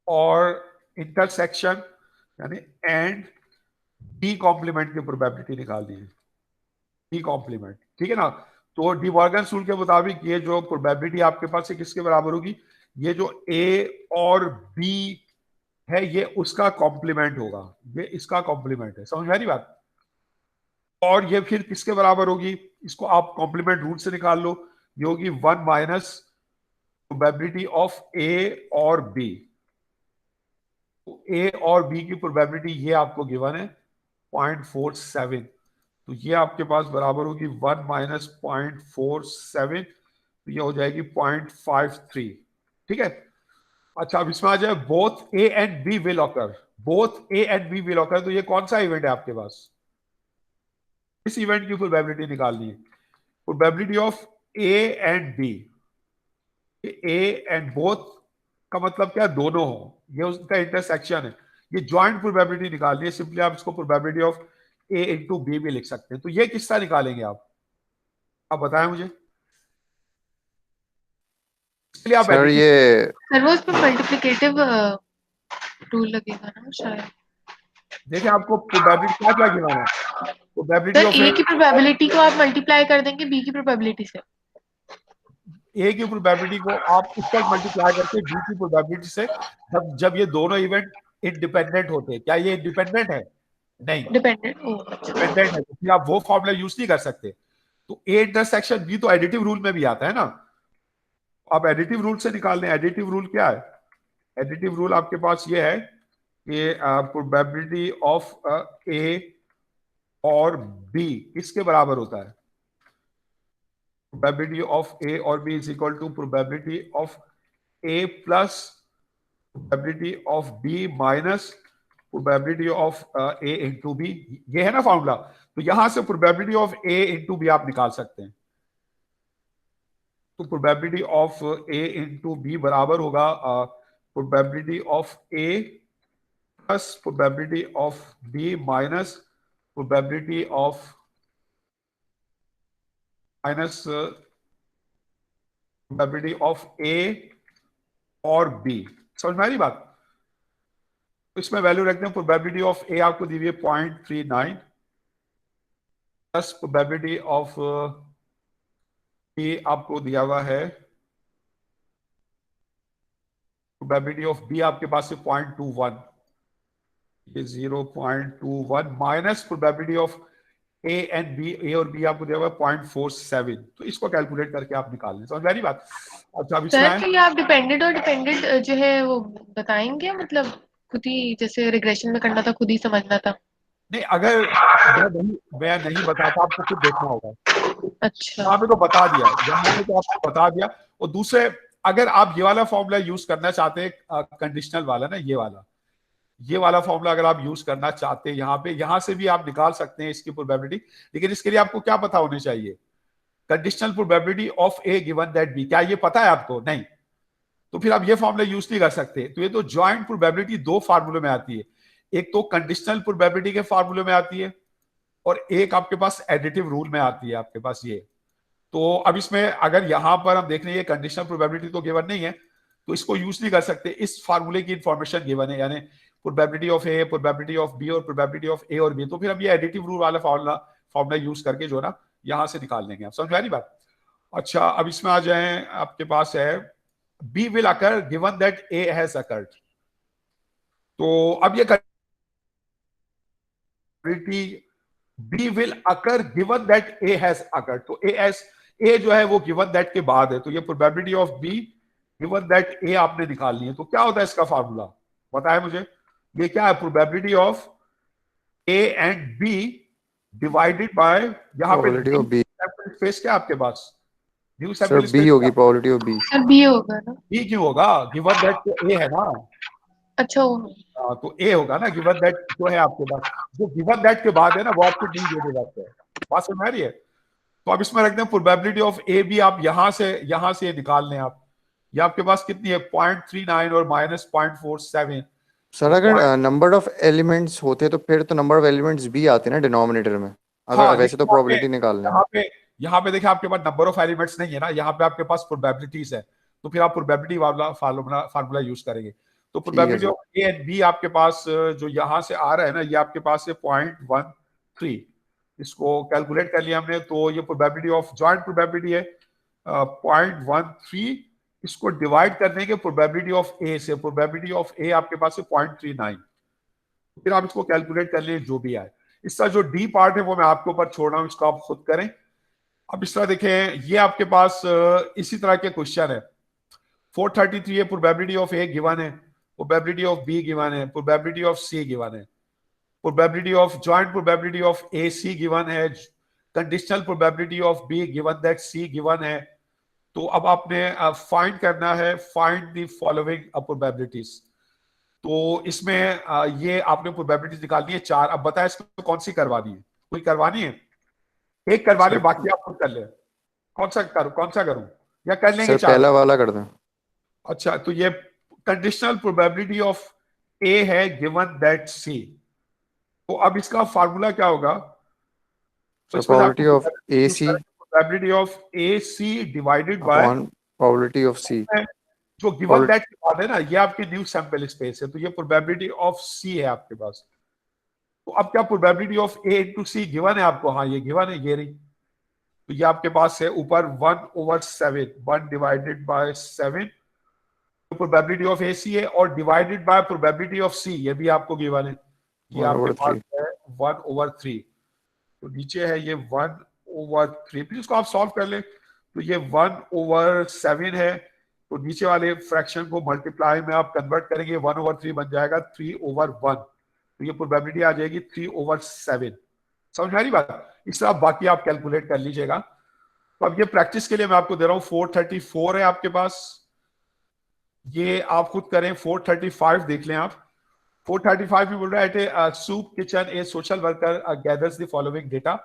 और इंटरसेक्शन यानी एंड बी कॉम्प्लीमेंट की प्रोबेबिलिटी निकालनी है, बी कॉम्प्लीमेंट, ठीक है ना। तो डी मॉर्गन रूल के मुताबिक ये जो प्रोबेबिलिटी आपके पास है किसके बराबर होगी, ये जो ए और बी है ये उसका कॉम्प्लीमेंट होगा, ये इसका कॉम्प्लीमेंट है, समझ में आ रही बात। और ये फिर किसके बराबर होगी, इसको आप कॉम्प्लीमेंट रूल से निकाल लो, ये होगी 1 माइनस प्रोबेबिलिटी ऑफ ए और बी। ए और बी की प्रोबेबिलिटी ये आपको गिवन है 0.47, तो ये आपके पास बराबर होगी 1 माइनस 0.47, तो ये हो जाएगी 0.53, ठीक है। अच्छा अब इसमें आ जाए both A and B will occur, both A and B will occur, तो ये कौन सा इवेंट है आपके पास, इस इवेंट की प्रोबेबिलिटी निकालनी है, probability of A and B. A and both का मतलब क्या, दोनों हो, ये उसका इंटरसेक्शन है। ये ज्वाइंट प्रोबेबिलिटी निकालनी है, सिंपली आप इसको probability of A into B भी लिख सकते हैं। तो ये किसका निकालेंगे आप बताएं मुझे, इसके लिए आप सर एडिटिव। ये सर वो उसमें मल्टीप्लिकेटिव रूल लगेगा ना शायद। देखिए आपको प्रोबेबिलिटी क्या क्या गिवन है, प्रोबेबिलिटी सर ऑफ ए की प्रोबेबिलिटी को आप मल्टीप्लाई कर देंगे बी की प्रोबेबिलिटी से। ए की प्रोबेबिलिटी को आप उस तक मल्टीप्लाई करके बी की प्रोबेबिलिटी से, जब जब ये दोनों इवेंट इंडिपेंडेंट होते हैं। क्या ये इंडिपेंडेंट है, नहीं डिपेंडेंट डिपेंडेंट है, तो फिर आप वो फॉर्मूला यूज नहीं कर सकते। तो ए इंटरसेक्शन बी तो एडिटिव रूल में भी आता है ना, आप एडिटिव रूल से निकाल लें। एडिटिव रूल क्या है, एडिटिव रूल आपके पास ये है कि प्रोबेबिलिटी ऑफ ए और बी किसके बराबर होता है, प्रोबेबिलिटी ऑफ ए और B is equal to probability of A plus probability of B minus probability of A into B. ये है ना फॉर्मूला। तो यहां से probability of A into B आप निकाल सकते हैं। तो probability of A into B बराबर होगा probability of A plus probability of B minus probability of probability of A और बी। समझ में आ रही बात। तो इसमें वैल्यू रखते हैं, प्रोबेबिलिटी ऑफ ए आपको दी हुई है 0.39, प्लस प्रोबेबिलिटी ऑफ ए आपको दिया हुआ है, प्रोबेबिलिटी ऑफ बी आपके पास है 0.21, ये 0.21 minus probability of A and B, A और बी आपको दिया हुआ है 0.47, तो इसको कैलकुलेट करके आप निकाल लें। समझ में आ रही बात? अच्छा अब इसमें सर आए, तो ये आप डिपेंडेंट और डिपेंडेंट जो है वो बताएंगे, मतलब खुद ही जैसे रिग्रेशन में करना था खुद ही समझना था। नहीं अगर मैं नहीं बताता, आपको खुद देखना होगा। अच्छा। यहाँ पे तो बता दिया, यहाँ पे तो आपको बता दिया। और दूसरे, अगर आप ये वाला फॉर्मूला यूज करना चाहते हैं, कंडीशनल वाला ना, ये वाला फॉर्मूला अगर आप यूज करना चाहते हैं यहाँ पे, यहाँ से भी आप निकाल सकते हैं इसकी प्रोबेबिलिटी, लेकिन इसके लिए आपको क्या पता होनी चाहिए? Conditional probability of A given that B, क्या ये पता है आपको? नहीं, तो फिर आप ये फॉर्मूला यूज नहीं कर सकते। तो ये तो ज्वाइंट प्रोबेबिलिटी दो फार्मूले में आती है, एक तो कंडीशनल प्रोबेबिलिटी के फार्मूले में आती है और एक आपके पास एडिटिव रूल में आती है आपके पास ये। तो अब इसमें अगर यहां पर हम देख रहे हैं कंडीशनल प्रोबेबिलिटी तो गिवन नहीं है, तो इसको यूज नहीं कर सकते। इस फार्मूले की इंफॉर्मेशन गिवन है, यानी probability of A, probability of B और प्रोबेबिलिटी ऑफ ए और बी, तो फिर हम ये एडिटिव रूल वाला फॉर्मूला यूज करके जो ना यहां से निकाल लेंगे। आप समझ में आ रही बात? अच्छा अब इसमें आ जाए, आपके पास है B will occur given that A has occurred. तो अब ये B will occur given that A has occurred, तो ए जो है वो गिवन दैट के बाद है, तो ये probability of B given that A आपने निकालनी है। तो क्या होता है इसका फार्मूला, बताए मुझे? ये क्या है? Probability of A and B divided by, यहाँ पे probability of B. Sample space क्या है आपके पास? New sir sample B space होगी, probability of B. Sir B होगा ना? बी क्यों होगा? गिवन दैट तो ए है ना। अच्छा वो। तो ए होगा ना, गिवन दैट जो है आपके पास, जो गिवन दैट के बाद है ना वो आपको डी दे देगा। बात समझ में आ रही है? तो अब इसमें रखते हैं प्रोबेबिलिटी ऑफ ए बी, आप यहां से निकाल लें आप। ये आपके पास कितनी है? 0.39 और माइनस 0.47। सर अगर नंबर ऑफ एलिमेंट्स होते तो फिर तो नंबर ऑफ एलिमेंट्स भी आते ना डिनोमिनेटर में, अगर हाँ, वैसे तो लेकिन प्रोबेबिलिटी निकालना है। यहाँ पे देखिए आपके पास नंबर ऑफ एलिमेंट्स नहीं है ना, यहाँ पे आपके पास प्रोबेबिलिटीज है, तो फिर आप प्रोबेबिलिटी वाला फार्मूला यूज करेंगे। तो ठीक है probability sir. Of A and B आपके पास जो यहाँ से आ रहा है ना, ये आपके पास है 0.13। इसको कैलकुलेट कर लिया हमने, तो ये प्रोबेबिलिटी ऑफ जॉइंट प्रोबेबिलिटी है 0.13। इसको डिवाइड करने के प्रोबेबिलिटी ऑफ ए से, प्रोबेबिलिटी ऑफ ए आपके पास है 0.39। फिर आप इसको कैलकुलेट कर लें जो भी आए। इसका जो डी पार्ट है वो मैं आपके ऊपर छोड़ रहा हूं, इसको आप खुद करें। अब इस तरह देखें, ये आपके पास इसी तरह के क्वेश्चन है। 433 है, प्रोबेबिलिटी ऑफ ए गिवन है, प्रोबेबिलिटी ऑफ बी गिवन है, प्रोबेबिलिटी ऑफ सी गिवन है, probability of joint probability of A C given है, conditional probability of B given that C given है। तो अब आपने फाइंड करना है, फाइंड द फॉलोइंग प्रोबेबिलिटीज। तो इसमें ये आपने प्रोबेबिलिटीज निकालनी है 4। अब बताएं इसमें कौन सी करवानी है? कोई करवानी है? एक करवा ले, सर बाकी आप खुद कर ले। कौन सा करूं, या कर लेंगे सर 4? पहला वाला कर दें। अच्छा, तो ये कंडीशनल प्रोबेबिलिटी ऑफ ए है गिवन दैट सी। तो अब इसका फार्मूला क्या होगा? तो सर इसमें से आपको probability of A C probability of A C divided by upon probability of C. जो गिवन दैट के बाद है ना, ये आपकी न्यू सैंपल स्पेस है, तो ये प्रोबेबिलिटी ऑफ सी है आपके पास। तो अब क्या probability of A into C given है आपको? हाँ ये गिवन है, ये रही। तो ये आपके पास है ऊपर 1/7, 1 डिवाइडेड बाय 7, तो प्रोबेबिलिटी ऑफ ए सी है, और डिवाइडेड बाय प्रोबेबिलिटी ऑफ सी, ये भी आपको गिवन है। ये आपके पास 1/3। है 1/3। तो नीचे है ये 1/3, फिर इसको आप सॉल्व कर लें। तो ये 1/7 है, तो नीचे वाले फ्रैक्शन को मल्टीप्लाई में आप कन्वर्ट करेंगे, 1/3 बन जाएगा 3/1। तो ये प्रोबेबिलिटी आ जाएगी 3/7। समझ में आ रही बात? इस तरह बाकी आप कैलकुलेट कर लीजिएगा। तो अब ये प्रैक्टिस के लिए मैं आपको दे रहा हूं, 434 है आपके पास, ये आप खुद करें। 435 देख लें आप। 435 में बोल रहा है soup kitchen a social worker gathers the following data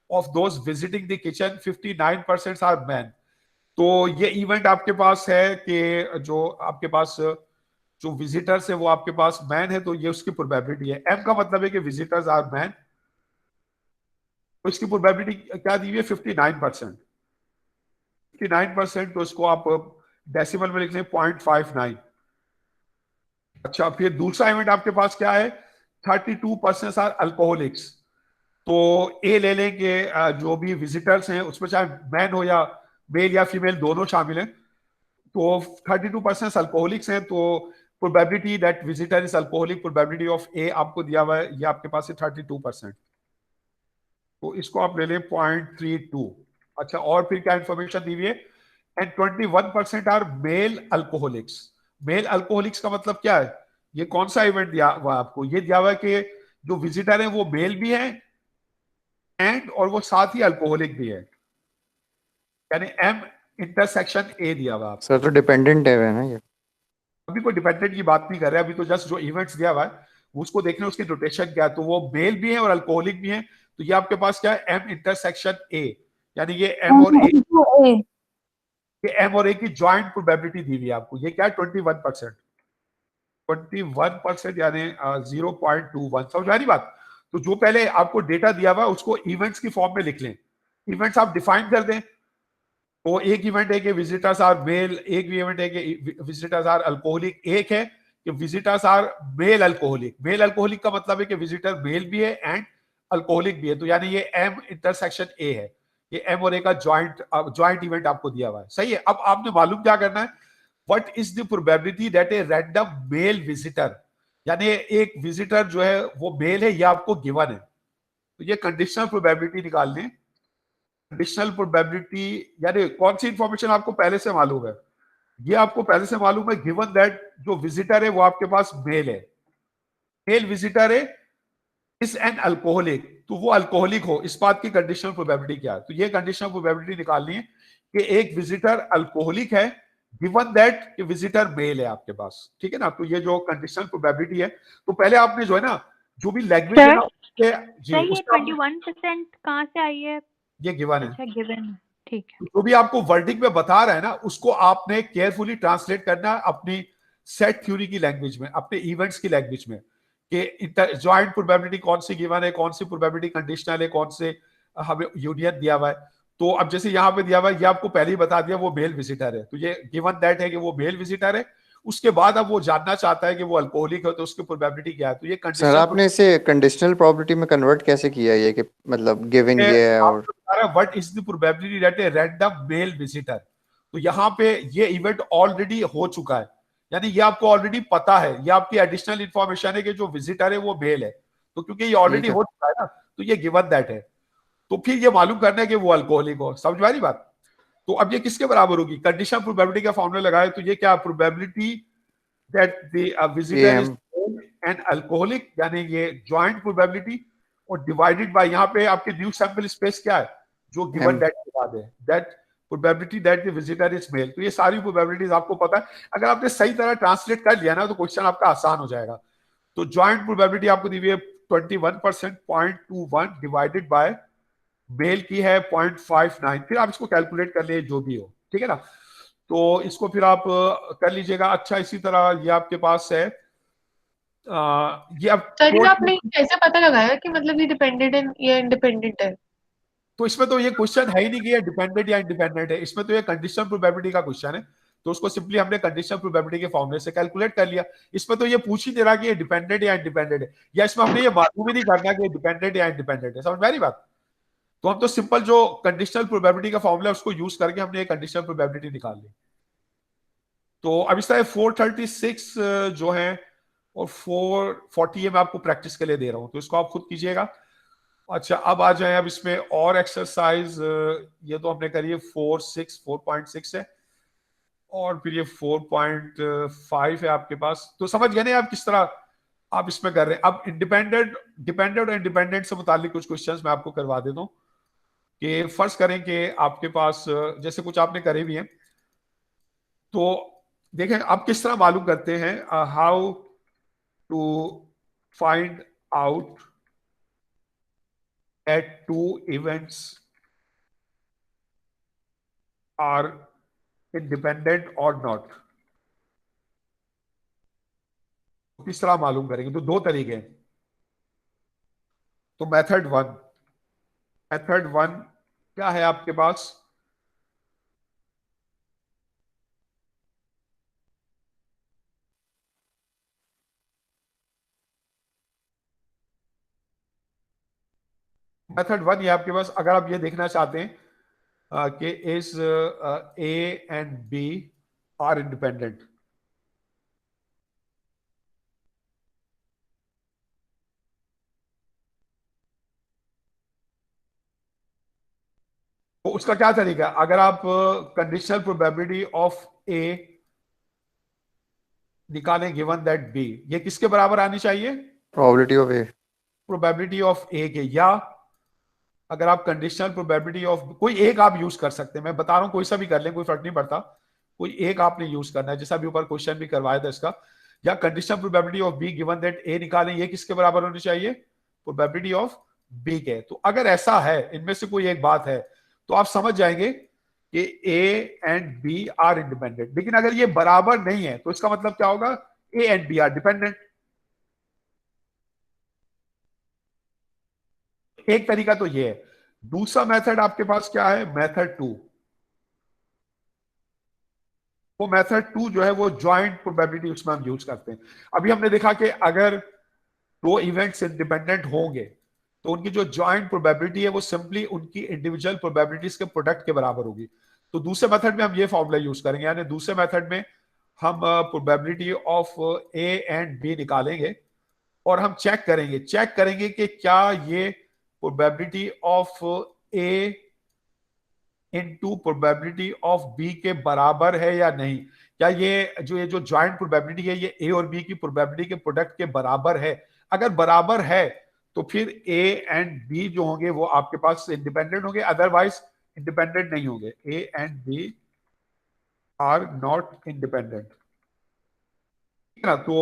of those visiting the kitchen, 59% are man. तो ये इवेंट आपके पास है कि जो आपके पास जो विजिटर्स है वो आपके पास मैन है, तो ये उसकी प्रोबेबिलिटी है। एम का मतलब है कि विजिटर्स आर मैन, तो इसकी प्रोबेबिलिटी क्या दी हुई है? 59%। 59%, तो इसको आप डेसिमल में लिख लें 0.59। अच्छा, फिर दूसरा इवेंट आपके पास क्या है? 32% आर अल्कोहलिक्स। तो ए ले लेंगे, जो भी विजिटर्स हैं उसमें चाहे मैन हो या मेल या फीमेल दोनों शामिल हैं, तो 32% अल्कोहलिक्स हैं, तो probability that visitor is alcoholic, probability of A आपको दिया हुआ है, ये आपके पास है 32%। तो इसको आप ले लें 0.32। अच्छा, और फिर क्या इंफॉर्मेशन दी हुई है, and 21% are male alcoholics. Male alcoholics का मतलब क्या है, ये कौन सा इवेंट दिया हुआ है आपको, ये दिया हुआ है कि जो विजिटर है वो मेल भी है एंड और वो साथ ही अल्कोहलिक भी है, यानी एम इंटरसेक्शन ए दिया हुआ है आपको। सर तो डिपेंडेंट है ना ये। अभी कोई डिपेंडेंट की बात नहीं कर रहे, अभी तो जस्ट जो इवेंट्स दिया हुआ है उसको देखने उसकी रोटेशन क्या है, तो वो मेल भी है और अल्कोहलिक भी है, तो ये आपके पास क्या है, एम इंटरसेक्शन ए, यानी ये एम और ए, ये एम और ए की ज्वाइंट प्रोबेबिलिटी दी हुई है आपको, ये क्या है 21%। 21% यानी 0.21, समझ आ रही बात। तो जो पहले आपको डेटा दिया हुआ है उसको इवेंट्स की फॉर्म में लिख लें, इवेंट्स आप डिफाइन कर दें। तो एक इवेंट है कि विजिटर्स आर मेल, एक भी इवेंट है कि विजिटर्स आर अल्कोहलिक, एक है कि visitors are male alcoholic. Male alcoholic का मतलब है कि विजिटर मेल भी है एंड अल्कोहलिक भी है, तो यानी ये एम इंटरसेक्शन ए है, ये एम और ए का ज्वाइंट इवेंट आपको दिया हुआ है, सही है। अब आपने मालूम क्या करना है, what is the probability that a random male visitor, यानी एक विजिटर जो है वो मेल है, ये आपको गिवन है, तो ये कंडीशनल प्रोबेबिलिटी निकालनी है। कंडीशनल प्रोबेबिलिटी यानी कौन सी इंफॉर्मेशन आपको पहले से मालूम है, ये आपको पहले से मालूम है, गिवन दैट जो विजिटर है वो आपके पास मेल है, मेल विजिटर है, इज एन अल्कोहलिक, तो वो अल्कोहलिक हो, इस बात की कंडीशनल प्रोबेबिलिटी क्या है, तो ये कंडीशनल प्रोबेबिलिटी निकालनी है कि एक विजिटर अल्कोहलिक है, गिवन दैट कि विजिटर मेल है आपके पास, ठीक है ना। तो ये जो कंडीशनल प्रोबेबिलिटी है, तो पहले आपने जो है ना, जो भी लैंग्वेज है सर ना उसके, जी सर ये उसका 21% कहाँ से आई है? ये गिवन है। अच्छा गिवन है, ठीक है। जो भी आपको वर्डिंग में बता रहा है ना, उसको आपने केयरफुली ट्रांसलेट करना है अपनी सेट थ्योरी की लैंग्वेज में, अपने इवेंट्स की लैंग्वेज में, कि ज्वाइंट प्रोबेबिलिटी कौन सी गिवन है, कौन सी प्रोबेबिलिटी कंडीशनल है, कौन से हमें यूनियन दिया हुआ है। तो अब जैसे यहाँ पे दिया हुआ है, ये आपको पहले ही बता दिया वो मेल विजिटर है, तो ये गिवन दैट है कि वो मेल विजिटर है। उसके बाद अब वो जानना चाहता है कि वो अल्कोहलिक है, तो उसकी प्रोबेबिलिटी क्या है, तो ये सर कंडीशनल। आपने इसे कंडीशनल प्रोबेबिलिटी में कन्वर्ट कैसे किया ये कि मतलब गिवन ये है और what is the probability that a random male visitor, तो यहाँ पे ये इवेंट ऑलरेडी हो चुका है, यानी ये आपको ऑलरेडी पता है, ये आपकी एडिशनल इंफॉर्मेशन है कि जो विजिटर है वो मेल है, तो क्योंकि ये ऑलरेडी ठीक है। हो चुका है ना, तो ये गिवन दैट है। तो फिर ये मालूम करना है कि वो अल्कोहलिक हो, समझ में आ रही बात। तो अब ये किसके बराबर होगी, कंडीशनल प्रोबेबिलिटी का फॉर्मूला लगाए, तो ये क्या, probability that the visitor is M N alcoholic, यानी ये ज्वाइंट प्रोबेबिलिटी, और डिवाइडेड बाय यहाँ पे आपके न्यू सैंपल स्पेस क्या है, जो गिवन एम दैट के बाद है, that probability that the visitor is male. तो ये सारी प्रोबेबिलिटीज आपको पता है, अगर आपने सही तरह ट्रांसलेट कर लिया ना तो क्वेश्चन आपका आसान हो जाएगा। तो ज्वाइंट प्रोबेबिलिटी आपको दी हुई है 21%, 0.21 डिवाइडेड बाय मेल की है 0.59, फिर आप इसको कैलकुलेट कर लिए जो भी हो, ठीक है ना। तो इसको फिर आप कर लीजिएगा। अच्छा, इसी तरह ये आपके पास है, ये अब सर ये आपने टोटल, कैसे पता लगाया कि मतलब ये डिपेंडेंट है या इंडिपेंडेंट है? तो इसमें तो ये क्वेश्चन है ही नहीं कि ये डिपेंडेंट या इंडिपेंडेंट है, इसमें तो ये कंडीशनल प्रोबेबिलिटी का क्वेश्चन है, तो उसको सिंपली हमने कंडीशनल प्रोबेबिलिटी के फॉर्मूले से कैलकुलेट कर लिया। इसमें तो ये पूछ ही दे रहा कि ये डिपेंडेंट या इंडिपेंडेंट है, या इसमें हमने ये मालूम ही नहीं करना कि ये डिपेंडेंट या इंडिपेंडेंट है, समझ में आ रही बात। तो हम तो सिंपल जो कंडीशनल प्रोबेबिलिटी का फॉर्मूला है उसको यूज करके हमने कंडीशनल प्रोबेबिलिटी निकाल ली। तो अब इस तरह 436 जो है और 440 मैं आपको प्रैक्टिस के लिए दे रहा हूं, तो इसको आप खुद कीजिएगा। अच्छा, अब आ जाए अब इसमें और एक्सरसाइज, ये तो हमने करी है 4.6 है, और फिर ये 4.5 है आपके पास, तो समझ गए ना आप किस तरह आप इसमें कर रहे हैं। अब इंडिपेंडेंट, डिपेंडेंट और इंडिपेंडेंट से मुतालिक कुछ क्वेश्चंस मैं आपको करवा देता हूँ, कि फर्ज करें कि आपके पास जैसे कुछ आपने करे भी हैं, तो देखें आप किस तरह मालूम करते हैं, how to find out at two events are independent और नॉट, किस तरह मालूम करेंगे, तो दो तरीके हैं। तो मेथड वन क्या है आपके पास, मेथड 1 ये आपके पास, अगर आप ये देखना चाहते हैं कि is A and B are independent, तो उसका क्या तरीका है? अगर आप कंडीशनल प्रोबेबिलिटी ऑफ ए निकालें गिवन दैट बी, ये किसके बराबर आनी चाहिए? Probability of A. Probability of A के, या अगर आप कंडीशनल प्रोबेबिलिटी ऑफ, कोई एक आप यूज कर सकते हैं, मैं बता रहा हूं कोई सा भी कर लें, कोई फर्क नहीं पड़ता, कोई एक आपने यूज करना है, जैसा भी ऊपर क्वेश्चन भी करवाया था इसका, या conditional probability of B given that A निकालें, ये किसके बराबर होनी चाहिए? प्रोबेबिलिटी ऑफ बी के। तो अगर ऐसा है, इनमें से कोई एक बात है, तो आप समझ जाएंगे कि A and B are independent. लेकिन अगर ये बराबर नहीं है तो इसका मतलब क्या होगा? A and B are dependent. एक तरीका तो ये है। दूसरा मेथड आपके पास क्या है? मेथड 2। वो मेथड 2 जो है वो ज्वाइंट प्रोबेबिलिटी, उसमें हम यूज करते हैं। अभी हमने देखा कि अगर दो इवेंट्स इंडिपेंडेंट होंगे तो उनकी जो ज्वाइंट प्रोबेबिलिटी है वो सिंपली उनकी इंडिविजुअल प्रोबेबिलिटीज के प्रोडक्ट के बराबर होगी। तो दूसरे मेथड में हम ये फॉर्मूला यूज करेंगे, यानी दूसरे मेथड में हम probability of A and B निकालेंगे और हम चेक करेंगे कि क्या ये probability of A into probability of B के बराबर है या नहीं। क्या ये जो ज्वाइंट प्रोबेबिलिटी है ये ए और बी की प्रोबेबिलिटी के प्रोडक्ट के बराबर है? अगर बराबर है तो फिर ए एंड बी जो होंगे वो आपके पास इंडिपेंडेंट होंगे, अदरवाइज इंडिपेंडेंट नहीं होंगे। A and B are not independent, ठीक है ना? तो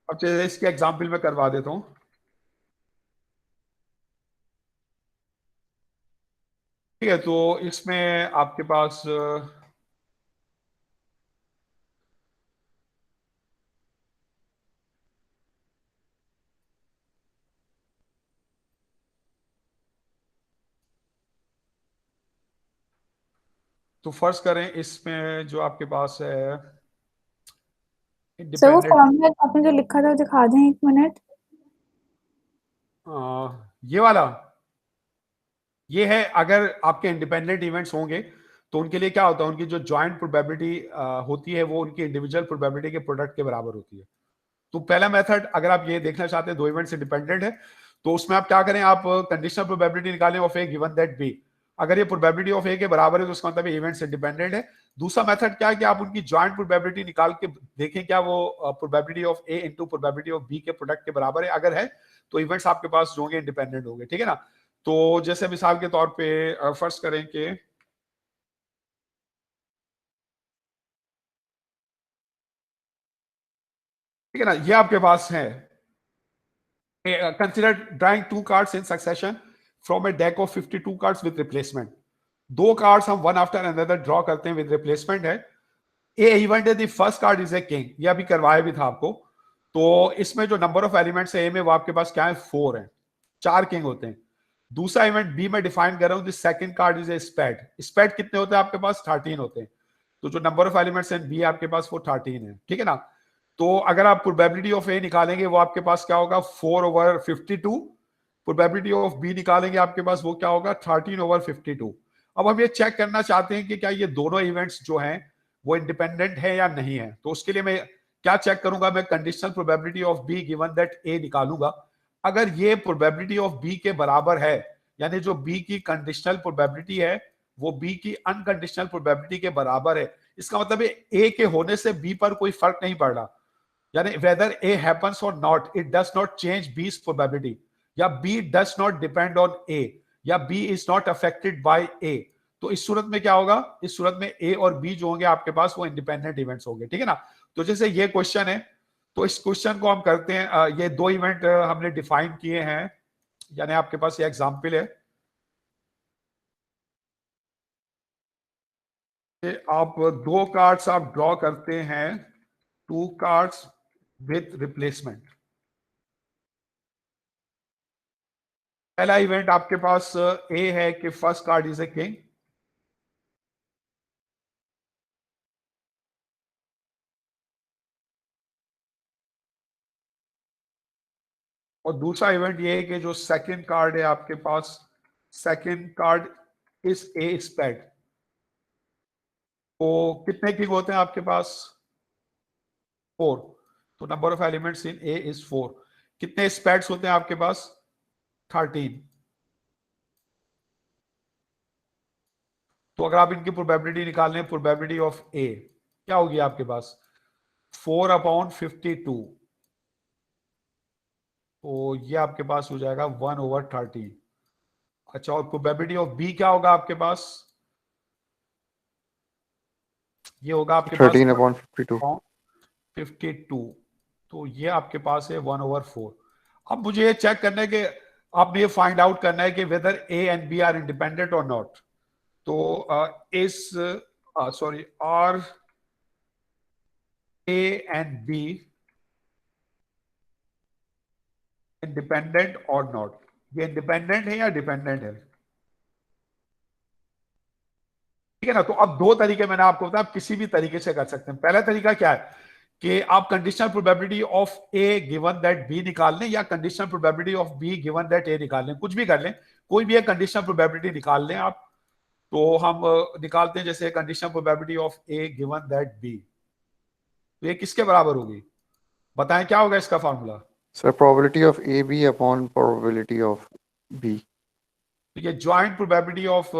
अब चलिए इसके एग्जाम्पल में करवा देता हूं। ठीक है, तो इसमें आपके पास तो फर्ज करें इसमें जो आपके पास है सर वो इंडिपेंडेंट, फॉर्मूला आपने जो लिखा था वो दिखा दें 1 मिनट। ये वाला, ये है अगर आपके इंडिपेंडेंट इवेंट्स होंगे तो उनके लिए क्या होता है, उनकी जो ज्वाइंट प्रोबेबिलिटी होती है वो उनकी इंडिविजुअल प्रोबेबिलिटी के प्रोडक्ट के बराबर होती है। तो पहला मेथड, अगर आप ये देखना चाहते हैं दो इवेंट्स इंडिपेंडेंट है, तो उसमें आप क्या करें, आप कंडीशनल प्रोबेबिलिटी निकालें of A given that B. अगर ये प्रोबेबिलिटी ऑफ ए के बराबर है तो उसका मतलब इवेंट्स इंडिपेंडेंट है। दूसरा मेथड क्या है कि आप उनकी ज्वाइंट प्रोबेबिलिटी निकाल के देखें क्या वो probability of A into probability of B के प्रोडक्ट के बराबर है। अगर है तो इवेंट्स आपके पास जो होंगे इंडिपेंडेंट होंगे, ठीक है ना? तो जैसे मिसाल के तौर पे फर्ज करें कि ठीक है ना, ये आपके पास है, consider drawing 2 cards in succession from A deck of 52 cards with replacement. दो कार्ड्स हम वन आफ्टर अनदर ड्रॉ करते हैं विद रिप्लेसमेंट है। ए इवेंट है the first card is a king, ये अभी करवाया भी था आपको। तो इसमें जो नंबर ऑफ एलिमेंट्स है ए में वो आपके पास क्या है? 4 है, 4 किंग होते हैं। दूसरा इवेंट बी में डिफाइन कर रहा हूं, the second card is a spade. Spade कितने होते हैं आपके पास? 13 होते हैं। तो जो नंबर ऑफ एलिमेंट्स है बी आपके पास वो 13 है, ठीक है ना? तो अगर आप प्रोबेबिलिटी ऑफ ए निकालेंगे वो आपके पास क्या होगा? 4/52। प्रोबेबिलिटी ऑफ बी निकालेंगे आपके पास वो क्या होगा? 13/52। अब हम ये चेक करना चाहते हैं कि क्या ये दोनों इवेंट्स जो हैं वो इंडिपेंडेंट है या नहीं है। तो उसके लिए मैं क्या चेक करूंगा? मैं conditional probability of B given that A निकालूंगा। अगर ये प्रोबेबिलिटी ऑफ बी के बराबर है, यानी जो बी की कंडीशनल प्रोबेबिलिटी है वो बी की अनकंडीशनल प्रोबेबिलिटी के बराबर है, इसका मतलब है ए के होने से बी पर कोई फर्क नहीं पड़ रहा, यानी वेदर ए हैपेंस और not, it does not change B's probability, या B does not depend on A, या B is not affected by A. तो इस सूरत में क्या होगा? इस सूरत में ए और बी जो होंगे आपके पास वो इंडिपेंडेंट इवेंट्स होंगे, ठीक है ना? तो जैसे ये क्वेश्चन है, तो इस क्वेश्चन को हम करते हैं, ये दो इवेंट हमने डिफाइन किए हैं, यानी आपके पास ये एग्जाम्पल है कि आप दो कार्ड्स आप ड्रॉ करते हैं, 2 कार्ड्स विथ रिप्लेसमेंट। पहला इवेंट आपके पास ए है कि first card is a king, और दूसरा इवेंट ये है कि जो सेकंड कार्ड है आपके पास, second card is a spade. तो कितने किंग होते हैं आपके पास? 4। तो number of elements in A is 4। कितने स्पेड्स होते हैं आपके पास? 13। तो अगर आप इनकी प्रोबेबिलिटी निकाल लें, प्रोबेबिलिटी ऑफ ए क्या होगी आपके पास? 4/52। तो ये आपके पास हो जाएगा 1/13। अच्छा, और प्रोबेबिलिटी ऑफ बी क्या होगा आपके पास? ये होगा आपके पास 13/52। 52। तो ये आपके पास है 1/4। अब मुझे ये चेक करना है कि आपने ये फाइंड आउट करना है कि whether A and B are independent और नॉट। तो इस sorry, are A and B independent और नॉट? ये इंडिपेंडेंट है या डिपेंडेंट है? ठीक है ना। तो अब दो तरीके मैंने आपको बताया, आप किसी भी तरीके से कर सकते हैं। पहला तरीका क्या है कि आप conditional probability of A given that B निकाल लें, या conditional probability of B given that A निकाल लें, कुछ भी कर लें, कोई भी एक कंडीशनल प्रोबेबिलिटी निकाल लें आप। तो हम निकालते हैं जैसे conditional probability of A given that B. तो ये किसके बराबर होगी? बताएं क्या होगा इसका formula? Sir probability of A B upon probability of B. तो ये joint probability of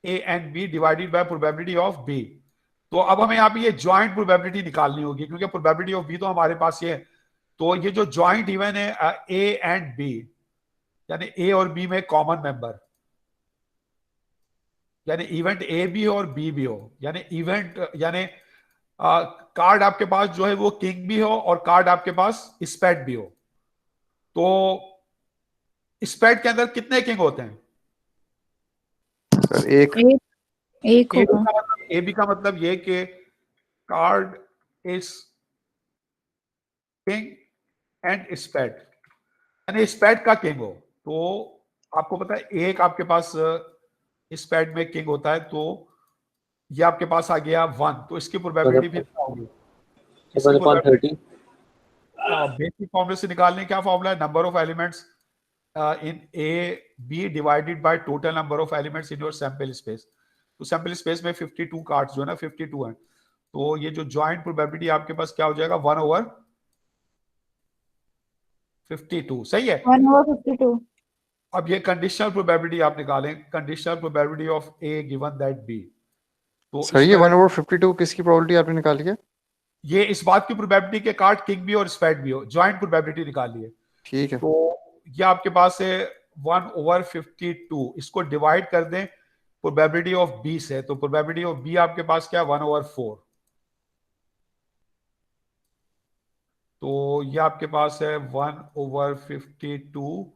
A and B divided by probability of B. तो अब हमें यहाँ पे ये ज्वाइंट प्रोबेबिलिटी निकालनी होगी, क्योंकि प्रोबेबिलिटी ऑफ बी तो हमारे पास ये है। तो ये जो ज्वाइंट इवन है ए एंड बी, यानी ए और बी में कॉमन मेंबर, यानी इवेंट ए भी हो और बी भी हो, यानी इवेंट यानी कार्ड आपके पास जो है वो किंग भी हो और कार्ड आपके पास स्पेड भी हो। तो स्पेड के अंदर कितने किंग होते हैं? सर एक। एक होगा। ए बी का मतलब ये कि card is king and spade, यानी स्पेड का किंग हो। तो आपको पता है एक आपके पास स्पेड में किंग होता है, तो ये आपके पास आ गया 1। तो इसकी प्रोबेबिलिटी भी क्या होगी? बेसिक फॉर्मूले से निकालने क्या फॉर्मूला है? Number of elements in A B divided by total number of elements in your sample space. तो सैंपल स्पेस में 52 कार्ड्स जो है ना, 52 है। तो ये जो ज्वाइंट प्रोबेबिलिटी आपके पास क्या हो जाएगा? 1/52। सही है। 1/52। अब ये कंडीशनल प्रोबेबिलिटी आप निकालें, conditional probability of A given that B. तो सर ये 1/52 किसकी प्रोबेबिलिटी आपने निकाली है? ये इस बात की प्रोबेबिलिटी के कार्ड किंग भी और स्पेड भी हो, ज्वाइंट प्रोबेबिलिटी निकाली है। ठीक है। तो ये आपके पास है 1/52। इसको डिवाइड कर दें प्रोबेबिलिटी ऑफ बी से, तो प्रोबेबिलिटी ऑफ बी आपके पास क्या है? 1/4। तो ये आपके पास है 1/52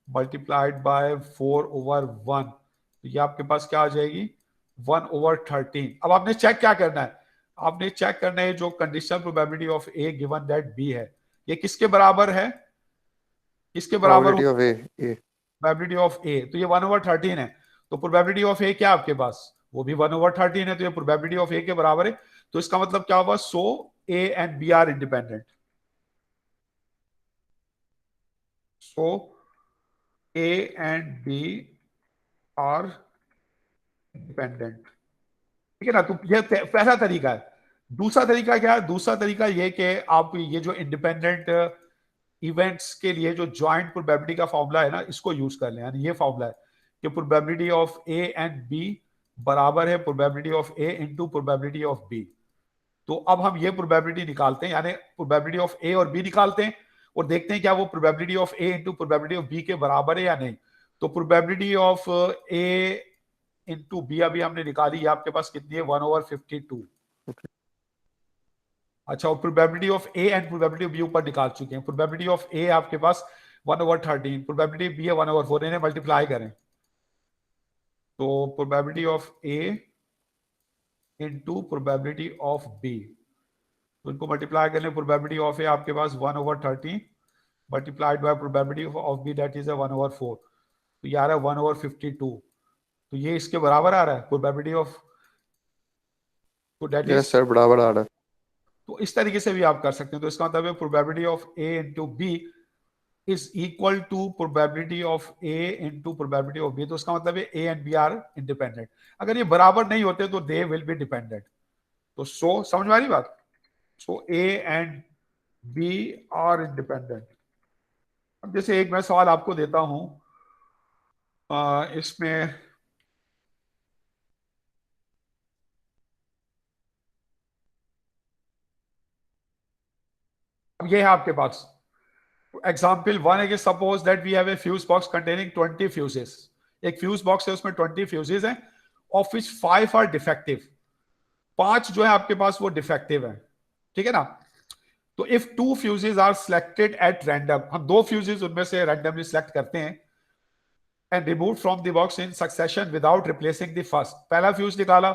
मल्टीप्लाइड बाय 4/1। तो ये आपके पास क्या आ जाएगी? 1/13। अब आपने चेक क्या करना है? आपने चेक करना है जो conditional probability of A given that B है, ये किसके बराबर है? किसके बराबर? Probability of A. Probability of A. तो ये 1/13 है। तो प्रोबेबिलिटी ऑफ ए क्या आपके पास? वो भी 1/13 है। तो ये प्रोबेबिलिटी ऑफ ए के बराबर है। तो इसका मतलब क्या होगा? So A and B are independent. So A and B are independent. ठीक है ना। तो ये पहला तरीका है। दूसरा तरीका क्या है? दूसरा तरीका ये कि आप ये जो इंडिपेंडेंट इवेंट्स के लिए जो ज्वाइंट प्रोबेबिलिटी का फॉर्मूला है ना, इसको यूज कर लें। यानी ये फॉर्मूला है कि probability of A and B बराबर है probability of A into probability of B. तो अब हम ये प्रोबेबिलिटी निकालते हैं, यानी प्रोबेबिलिटी ऑफ ए और बी निकालते हैं और देखते हैं क्या वो probability of A into probability of B के बराबर है या नहीं। तो probability of A into B अभी हमने निकाली, आपके पास कितनी है? 1/52। अच्छा, और probability of A and probability of B ऊपर निकाल चुके हैं। प्रोबेबिलिटी ऑफ ए आपके पास 1/13, प्रोबेबिलिटी बी है 1/4। इन्हें मल्टीप्लाई करें तो probability of A into probability of B, तो इनको मल्टीप्लाई करने प्रोबेबिलिटी ऑफ ए आपके पास 1/13 multiplied by probability of B that is 1/4। तो ये आ रहा है 1/52। तो ये इसके बराबर आ रहा है प्रोबेबिलिटी ऑफ, तो दैट इज, सर बराबर आ रहा है। तो इस तरीके से भी आप कर सकते हैं। तो इसका मतलब है probability of A into B is equal to probability of A into probability of B, तो उसका मतलब है A and B are independent. अगर ये बराबर नहीं होते तो दे विल बी डिपेंडेंट। तो सो समझ में आ रही बात? So A and B are independent. अब जैसे एक मैं सवाल आपको देता हूं, इसमें अब ये है आपके पास एग्जाम्पल 1 है कि suppose that we have a fuse box containing 20 fuses. एक फ्यूज बॉक्स है, उसमें 20 फ्यूजेस हैं, ऑफ विच 5 आर डिफेक्टिव। 5 जो है आपके पास वो डिफेक्टिव है, ठीक है ना? तो if 2 fuses are selected at random, हम 2 फ्यूजेस उनमें से रैंडमली सिलेक्ट करते हैं, and remove from the box in succession without replacing the first. पहला फ्यूज निकाला,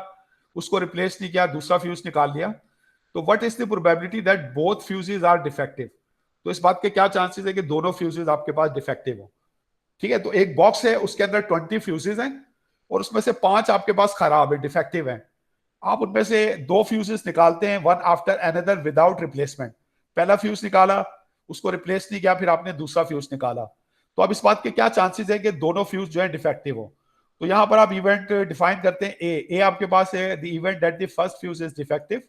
उसको रिप्लेस नहीं किया, दूसरा फ्यूज निकाल लिया, तो what is the probability that both fuses are defective? तो इस बात के क्या चांसेस है कि दोनों फ्यूजेस आपके पास डिफेक्टिव हो? ठीक है, तो एक बॉक्स है, उसके अंदर 20 फ्यूजेस हैं और उसमें से 5 आपके पास खराब है, डिफेक्टिव हैं। आप उनमें से 2 फ्यूजेस निकालते हैं, one after another without replacement. पहला फ्यूज निकाला, उसको रिप्लेस नहीं किया, फिर आपने दूसरा फ्यूज निकाला, तो अब इस बात के क्या चांसेस है कि दोनों फ्यूज जो है डिफेक्टिव हो? तो यहां पर आप इवेंट डिफाइन करते हैं। ए आपके पास है the event that the first fuse is defective,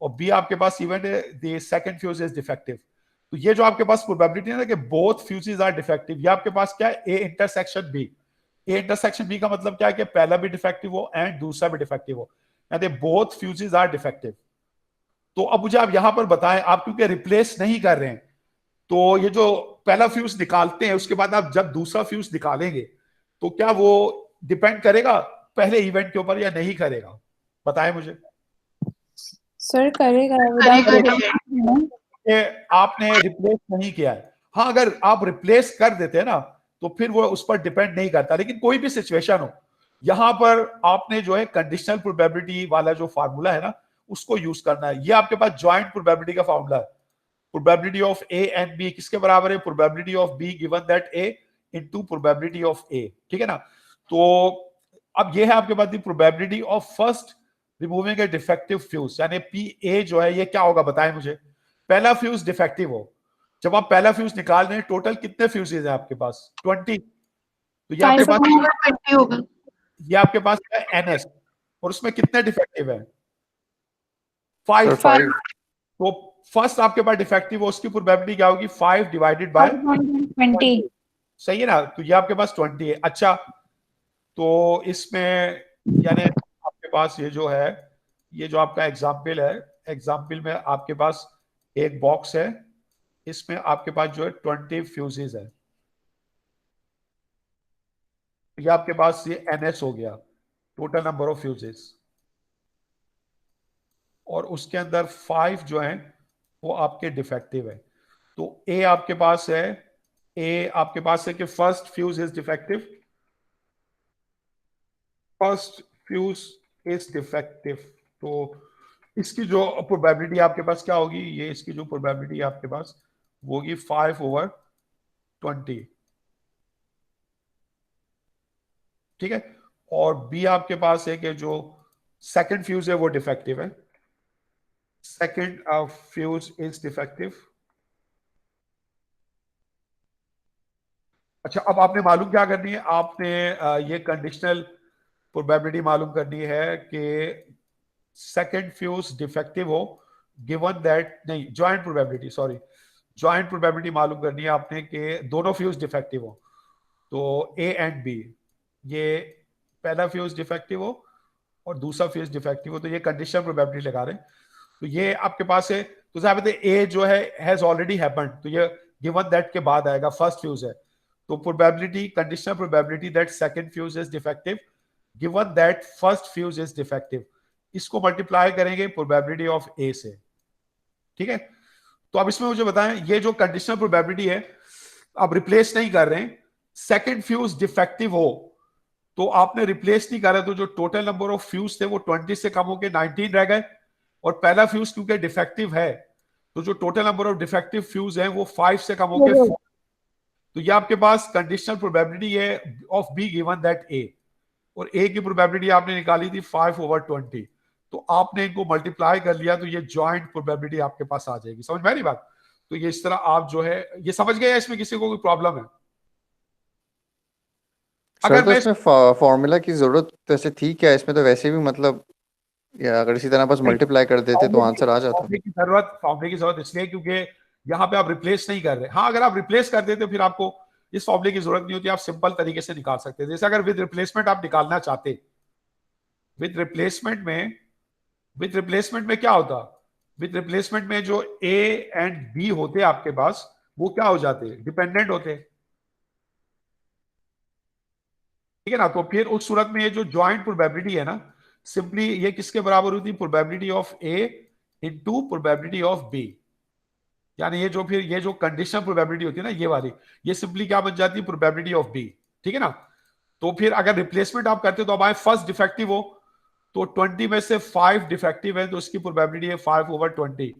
और बी आपके पास इवेंट है the second fuse is defective. तो ये जो आपके पास प्रोबेबिलिटी है ना कि बोथ फ्यूजेस आर डिफेक्टिव, ये आपके पास क्या है? A intersection B. A intersection B का मतलब क्या है कि पहला भी डिफेक्टिव हो एंड दूसरा भी डिफेक्टिव हो, यानी बोथ फ्यूजेस आर डिफेक्टिव। तो अब मुझे आप यहां पर बताएं, आप क्योंकि रिप्लेस नहीं कर रहे हैं, तो ये जो पहला फ्यूज निकालते हैं, उसके बाद आप जब दूसरा फ्यूज निकालेंगे, तो क्या वो डिपेंड करेगा पहले इवेंट के ऊपर या नहीं करेगा? बताएं मुझे। सर करेगा करेगा। आपने रिप्लेस नहीं किया है। हाँ, अगर आप रिप्लेस कर देते हैं ना, तो फिर वो उस पर डिपेंड नहीं करता। लेकिन कोई भी सिचुएशन हो, यहां पर आपने जो है कंडीशनल प्रोबेबिलिटी वाला जो फार्मूला है ना, उसको यूज करना है। ये आपके पास ज्वाइंट प्रोबेबिलिटी का फार्मूला है। Probability of A and B किसके बराबर है? Probability of B given that A into probability of A, ठीक है ना? तो अब ये है आपके पास the probability of first removing a defective fuse, यानी पी ए जो है ये क्या होगा बताएं मुझे। पहला फ्यूज डिफेक्टिव हो, जब आप पहला फ्यूज निकाल रहे हैं, टोटल कितने फ्यूजेज हैं आपके पास? 20। तो ये आपके पास 20 होगा। ये आपके पास है एनएस, और उसमें कितने डिफेक्टिव है? 5। 5 तो फर्स्ट आपके पास डिफेक्टिव हो, उसकी प्रोबेबिलिटी क्या होगी? 5 डिवाइडेड बाय 20। सही है ना? तो ये आपके पास 20 है। अच्छा, तो इसमें यानी आपके पास ये जो है, ये जो आपका एग्जाम्पल है, एग्जाम्पल में आपके पास एक बॉक्स है, इसमें आपके पास जो है 20 फ्यूजेस है। ये आपके पास ये एनएस हो गया, टोटल नंबर ऑफ फ्यूजेस, और उसके अंदर 5 जो हैं वो आपके डिफेक्टिव है। तो ए आपके पास है, ए आपके पास है कि first fuse is defective, first fuse is defective. तो इसकी जो प्रोबेबिलिटी आपके पास क्या होगी? ये इसकी जो प्रोबेबिलिटी आपके पास वो होगी 5/20, ठीक है? और बी आपके पास है कि जो सेकंड फ्यूज है वो डिफेक्टिव है, सेकंड फ्यूज इज डिफेक्टिव। अच्छा, अब आपने मालूम क्या करनी है? आपने ये कंडीशनल प्रोबेबिलिटी मालूम करनी है कि सेकंड फ्यूज डिफेक्टिव हो, गिवन दैट, नहीं, joint probability, sorry, joint probability मालूम करनी है आपने कि दोनों फ्यूज डिफेक्टिव हो। तो ए एंड बी, ये पहला फ्यूज डिफेक्टिव हो और दूसरा फ्यूज डिफेक्टिव हो, तो ये कंडीशनल प्रोबेबिलिटी लगा रहे हैं। तो ये आपके पास है, तो साहब ए जो है हैज ऑलरेडी हैपेंड, तो ये गिवन दैट के बाद आएगा, फर्स्ट फ्यूज है। तो probability, conditional probability that second fuse is defective given that first fuse is defective, इसको मल्टीप्लाई करेंगे प्रोबेबिलिटी ऑफ ए से, ठीक है? तो अब इसमें मुझे बताएं, ये जो कंडीशनल प्रोबेबिलिटी है, आप रिप्लेस नहीं कर रहे हैं, सेकंड फ्यूज डिफेक्टिव हो तो आपने रिप्लेस नहीं करा, तो जो टोटल नंबर ऑफ फ्यूज थे वो 20 से कम होकर 19 रह गए, और पहला फ्यूज क्योंकि डिफेक्टिव है, तो जो total number of defective fuse हैं वो 5 से कम होकर 4। तो ये आपके पास कंडीशनल प्रोबेबिलिटी है ऑफ बी गिवन दैट ए, और ए की प्रोबेबिलिटी आपने निकाली थी 5/20, तो आपने इनको मल्टीप्लाई कर लिया, तो ये जॉइंट प्रोबेबिलिटी आपके पास आ जाएगी। समझ में आ रही बात? तो ये इस तरह आप जो है ये समझ गए या इसमें किसी को कोई प्रॉब्लम है? सर अगर तो मैं इसमें फॉर्मूला की जरूरत वैसे थी क्या? इसमें तो वैसे भी मतलब, या अगर इसी तरह बस मल्टीप्लाई कर देते तो आंसर आ जाता। फॉर्मूले की जरूरत इसलिए क्योंकि यहाँ पे आप रिप्लेस नहीं कर रहे। हाँ, अगर आप रिप्लेस कर देते फिर आपको इस फॉर्मूले की जरूरत नहीं होती, आप सिंपल तरीके से निकाल सकते हैं। जैसे अगर विद रिप्लेसमेंट आप निकालना चाहते, विद रिप्लेसमेंट में क्या होता, विद रिप्लेसमेंट में जो ए एंड बी होते आपके पास वो क्या हो जाते, डिपेंडेंट होते, ठीक है ना। तो फिर उस सूरत में ये जो ज्वाइंट प्रोबेबिलिटी है ना, सिंपली ये किसके बराबर होती है, probability of A into probability of B. यानी ये जो फिर ये जो कंडीशनल प्रोबेबिलिटी होती है ना ये वाली, ये सिंपली क्या बन जाती है, प्रोबेबिलिटी ऑफ बी, ठीक है ना। तो फिर अगर रिप्लेसमेंट आप करते हो तो अब आए फर्स्ट डिफेक्टिव हो, तो 20 में से 5 डिफेक्टिव है तो उसकी प्रोबेबिलिटी है 5/20।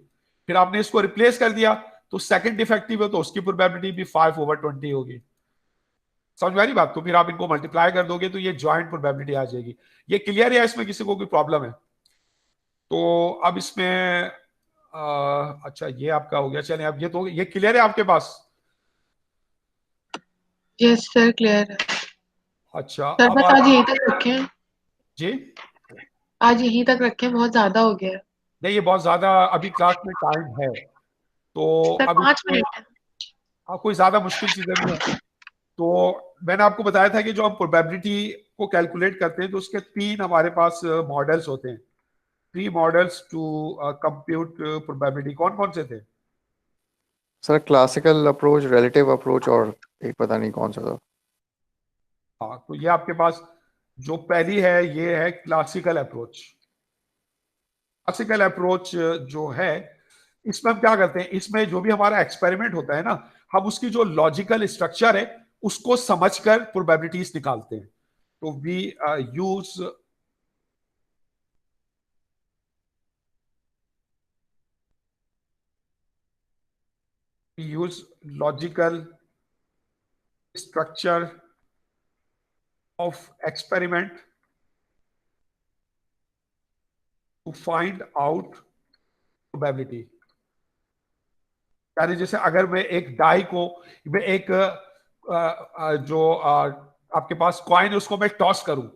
फिर आपने इसको रिप्लेस कर दिया तो सेकंड डिफेक्टिव है तो उसकी प्रोबेबिलिटी भी 5/20 होगी। समझ में आ रही बात? तो फिर आप इनको मल्टीप्लाई कर दोगे तो ये ज्वाइंट प्रोबेबिलिटी आ जाएगी। ये क्लियर है? इसमें किसी को कोई प्रॉब्लम है? तो अब इसमें अच्छा ये आपका हो गया। चलें, अब ये तो ये क्लियर है आपके पास? यस सर, क्लियर है अच्छा, सर। अब बस आज यहीं तक रखें, जी आज यहीं तक रखें, बहुत ज्यादा हो गया है नहीं, ये बहुत ज्यादा अभी क्लास में टाइम है तो सर। अब 5 मिनट है। कोई ज्यादा मुश्किल चीजें नहीं है। तो मैंने आपको बताया था कि जो हम प्रोबेबिलिटी को कैलकुलेट करते हैं तो उसके 3 हमारे पास मॉडल्स होते हैं, 3 मॉडल्स टू कंप्यूट प्रोबेबिलिटी। कौन कौन से थे? Sir classical approach, relative approach, और एक पता नहीं कौन सा था। हाँ, तो ये आपके पास जो पहली है ये है क्लासिकल अप्रोच। क्लासिकल अप्रोच जो है इसमें हम क्या करते हैं, इसमें जो भी हमारा एक्सपेरिमेंट होता है ना, हम उसकी जो लॉजिकल स्ट्रक्चर है उसको समझकर प्रोबेबिलिटीज निकालते हैं। तो we use logical structure of experiment to find out probability. यानी जैसे अगर मैं एक डाई को, मैं एक जो आपके पास कॉइन है उसको मैं टॉस करूं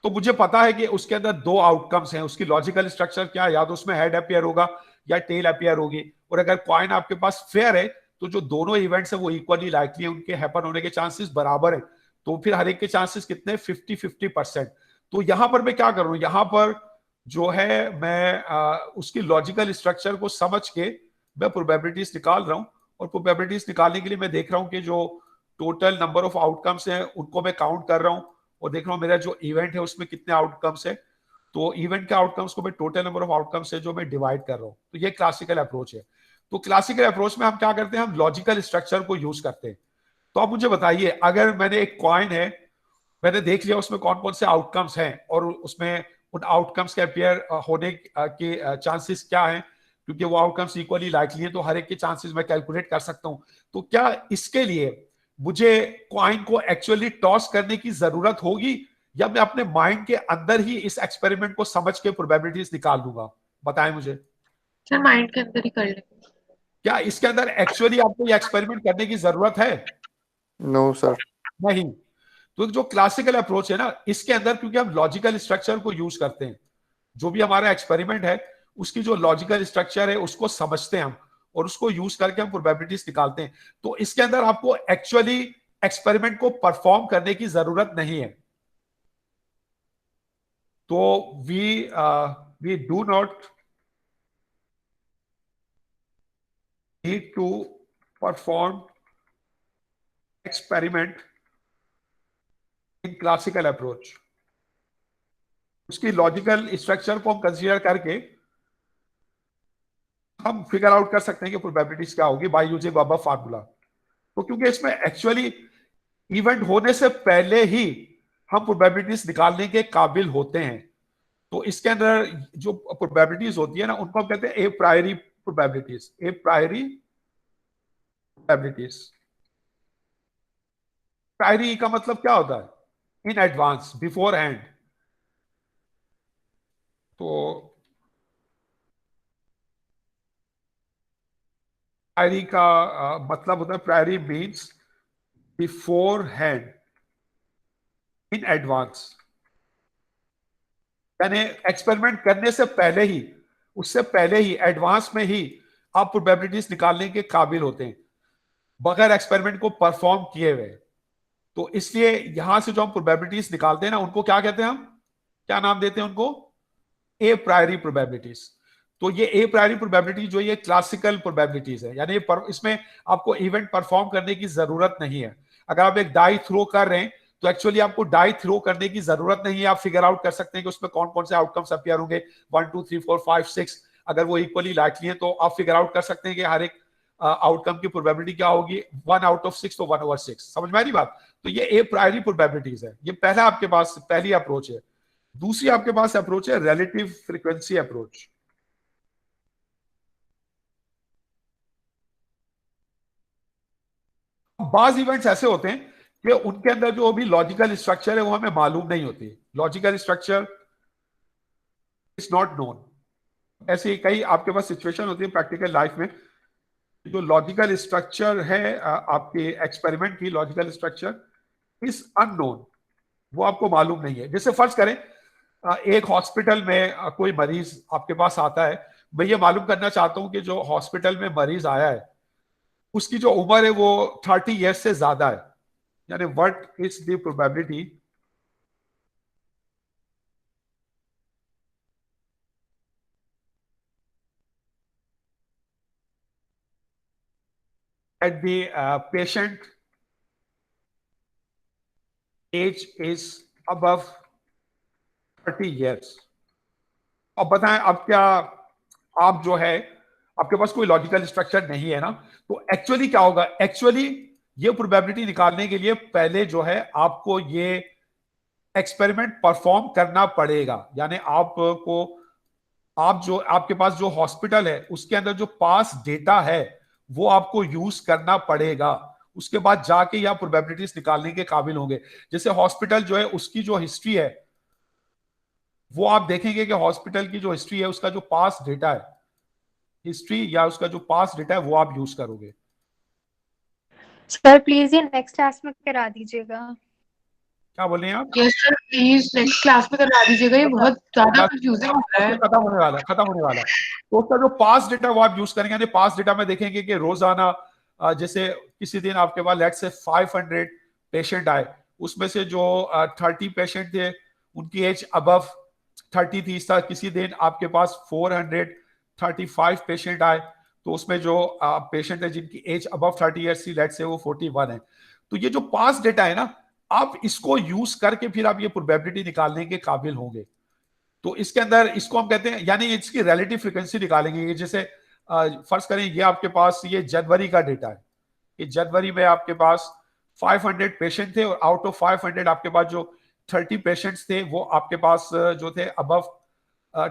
तो मुझे पता है कि उसके अंदर 2 आउटकम्स हैं। उसकी लॉजिकल स्ट्रक्चर क्या है, या तो उसमें हेड अपियर होगा या टेल अपियर होगी। और अगर कॉइन आपके पास फेयर है तो जो दोनों इवेंट्स है वो इक्वली लाइकली है, उनके हैपन होने के चांसेस बराबर है। तो फिर हर एक के चांसेस कितने, 50-50%। तो यहां पर मैं क्या कर रहा हूं, यहां पर जो है मैं उसकी लॉजिकल स्ट्रक्चर को समझ के मैं प्रोबेबिलिटीज निकाल रहा हूं। और प्रोबेबिलिटीज निकालने के लिए मैं देख रहा हूं कि जो टोटल नंबर ऑफ आउटकम्स हैं उनको मैं काउंट कर रहा हूं और देख रहा हूं मेरा जो इवेंट है उसमें कितने आउटकम्स है। तो इवेंट के आउटकम्स को मैं टोटल नंबर ऑफ आउटकम्स है जो मैं डिवाइड कर रहा हूं। तो ये क्लासिकल अप्रोच है। तो क्लासिकल अप्रोच में हम क्या करते हैं, हम लॉजिकल स्ट्रक्चर को यूज करते हैं। तो आप मुझे बताइए, अगर मैंने एक कॉइन है, मैंने देख लिया उसमें कौन कौन से आउटकम्स हैं और उसमें उन आउटकम्स के अपियर होने के चांसेस क्या हैं, क्योंकि वो आउटकम्स इक्वली लाइकली हैं तो हर एक के चांसेस मैं कैलकुलेट कर सकता हूं। तो क्या इसके लिए मुझे कॉइन को एक्चुअली टॉस करने की जरूरत होगी, या मैं अपने माइंड के अंदर ही इस एक्सपेरिमेंट को समझ के प्रोबेबिलिटीज निकाल लूंगा? बताएं मुझे, सर माइंड के अंदर ही कर लेंगे। क्या इसके अंदर एक्चुअली आपको ये एक्सपेरिमेंट करने की जरूरत है? No sir. नहीं। तो जो क्लासिकल अप्रोच है ना, इसके अंदर क्योंकि हम लॉजिकल स्ट्रक्चर को यूज करते हैं, जो भी हमारा एक्सपेरिमेंट है उसकी जो लॉजिकल स्ट्रक्चर है उसको समझते हैं हम और उसको यूज करके हम प्रोबेबिलिटीज निकालते हैं। तो इसके अंदर आपको एक्चुअली एक्सपेरिमेंट को परफॉर्म करने की जरूरत नहीं है। तो we do not need to perform experiment in classical approach. उसकी लॉजिकल स्ट्रक्चर को हम कंसीडर करके हम फिगर आउट कर सकते हैं कि प्रोबेबिलिटीज क्या होगी बाय यूजिंग अबव फार्मूला। तो क्योंकि इसमें एक्चुअली इवेंट होने से पहले ही हम प्रोबेबिलिटीज निकालने के काबिल होते हैं। तो इसके अंदर जो प्रोबेबिलिटीज होती है ना उनको हम कहते हैं ए प्रायरी प्रोबेबिलिटीज। ए प्रायरी प्रोबेबिलिटीज, प्रायरी का मतलब क्या होता है, इन एडवांस, बिफोर हैंड। तो प्रायरी का मतलब होता है, priori means before hand, in advance, यानी एक्सपेरिमेंट करने से पहले ही, उससे पहले ही, एडवांस में ही आप प्रोबेबिलिटीज निकालने के काबिल होते हैं बगैर एक्सपेरिमेंट को परफॉर्म किए हुए। तो इसलिए यहां से जो हम प्रोबेबिलिटीज निकालते हैं ना, उनको क्या कहते हैं, हम क्या नाम देते हैं उनको, ए प्रायरी प्रोबेबिलिटीज। तो ये ए प्रायरी प्रोबेबिलिटी जो ये क्लासिकल प्रोबेबिलिटीज है, यानी इसमें आपको इवेंट परफॉर्म करने की जरूरत नहीं है। अगर आप एक डाई थ्रो कर रहे हैं तो एक्चुअली आपको डाई थ्रो करने की जरूरत नहीं है, आप फिगर आउट कर सकते हैं कि उसमें कौन कौन से आउटकम्स अपीयर होंगे, 1 2 3 4 5 6, अगर वो इक्वली लाइकली है तो आप फिगर आउट कर सकते हैं कि हर एक आउटकम की प्रोबेबिलिटी क्या होगी, 1 आउट ऑफ 6 तो 1/6। समझ में आ रही बात? तो ये ए प्रायरी प्रोबेबिलिटीज है। ये पहला आपके पास पहली अप्रोच है। दूसरी आपके पास अप्रोच है रिलेटिव फ्रीक्वेंसी अप्रोच। बाज इवेंट्स ऐसे होते हैं कि उनके अंदर जो भी लॉजिकल स्ट्रक्चर है वो हमें मालूम नहीं होती, logical structure is not known. ऐसे कई आपके पास सिचुएशन होती है प्रैक्टिकल लाइफ में, जो लॉजिकल स्ट्रक्चर है आपके एक्सपेरिमेंट की लॉजिकल स्ट्रक्चर इज अननोन, वो आपको मालूम नहीं है। जैसे फर्ज करें एक हॉस्पिटल में कोई मरीज आपके पास आता है, मैं ये मालूम करना चाहता हूं कि जो हॉस्पिटल में मरीज आया है उसकी जो उम्र है वो 30 ईयर्स से ज्यादा है, यानी what is the probability that the patient age is above 30 years। अब बताएं, अब क्या आप जो है आपके पास कोई लॉजिकल स्ट्रक्चर नहीं है ना, तो एक्चुअली क्या होगा, एक्चुअली ये प्रोबेबिलिटी निकालने के लिए पहले जो है आपको ये एक्सपेरिमेंट परफॉर्म करना पड़ेगा। यानी आपको, आप जो आपके पास जो हॉस्पिटल है उसके अंदर जो पास डेटा है वो आपको यूज करना पड़ेगा, उसके बाद जाके या प्रोबेबिलिटीज निकालने के काबिल होंगे। जैसे हॉस्पिटल जो है उसकी जो हिस्ट्री है वो आप देखेंगे कि हॉस्पिटल की जो हिस्ट्री है उसका जो पास डेटा है, हिस्ट्री या उसका जो पास डेटा है वो आप यूज करोगे। सर प्लीज ये नेक्स्ट क्लास में करा दीजिएगा। क्या बोल रहे हैं आप? Yes sir, please next class में करवा दीजिएगा, ये बहुत ज्यादा कंफ्यूजिंग हो रहा है। खत्म होने वाला है, खत्म होने वाला है। तो उसका जो पास डेटा वो आप यूज करेंगे, यानी पास डेटा में देखेंगे कि रोजाना जैसे किसी दिन आपके पास लेट्स से 500 पेशेंट आए, उसमें से जो 30 पेशेंट थे उनकी एज अबव 30 थी। किसी दिन आपके पास 435 पेशेंट आए, तो उसमें जो पेशेंट है जिनकी एज अबव 30 ईयर्स थी, लेट्स से वो 41 है। तो ये जो पास डेटा है ना, आप इसको यूज करके फिर आप ये प्रोबेबिलिटी निकालने के काबिल होंगे। तो इसके अंदर इसको हम कहते हैं, यानी इसकी रिलेटिव फ्रीक्वेंसी निकालेंगे। जैसे फर्ज करें ये आपके पास ये जनवरी का डेटा है, कि जनवरी में आपके पास 500 पेशेंट थे और आउट ऑफ 500 आपके पास जो 30 पेशेंट्स थे वो आपके पास जो थे अबव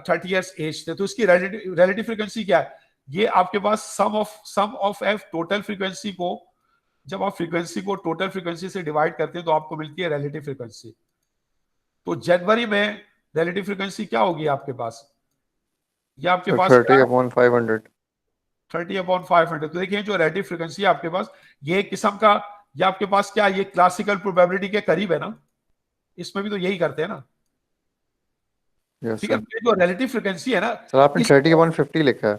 30 इयर्स एज थे। तो इसकी रिलेटिव फ्रीक्वेंसी क्या है, ये आपके पास सम ऑफ एफ टोटल फ्रीक्वेंसी को, जब आप फ्रीक्वेंसी को टोटल फ्रीक्वेंसी से डिवाइड करते हैं तो आपको मिलती है रिलेटिव फ्रीक्वेंसी। तो जनवरी में रिलेटिव फ्रीक्वेंसी क्या होगी आपके पास, ये आपके पास 30/500। 30/500। तो देखिए जो रिलेटिव फ्रीक्वेंसी है आपके पास, ये किस्म का, ये आपके पास क्या, ये क्लासिकल प्रोबेबिलिटी के करीब है ना, इसमें भी तो यही करते हैं ना, यस ठीक है। सर। ये जो रिलेटिव फ्रीक्वेंसी है ना, सर आपने 30/50 लिखा है।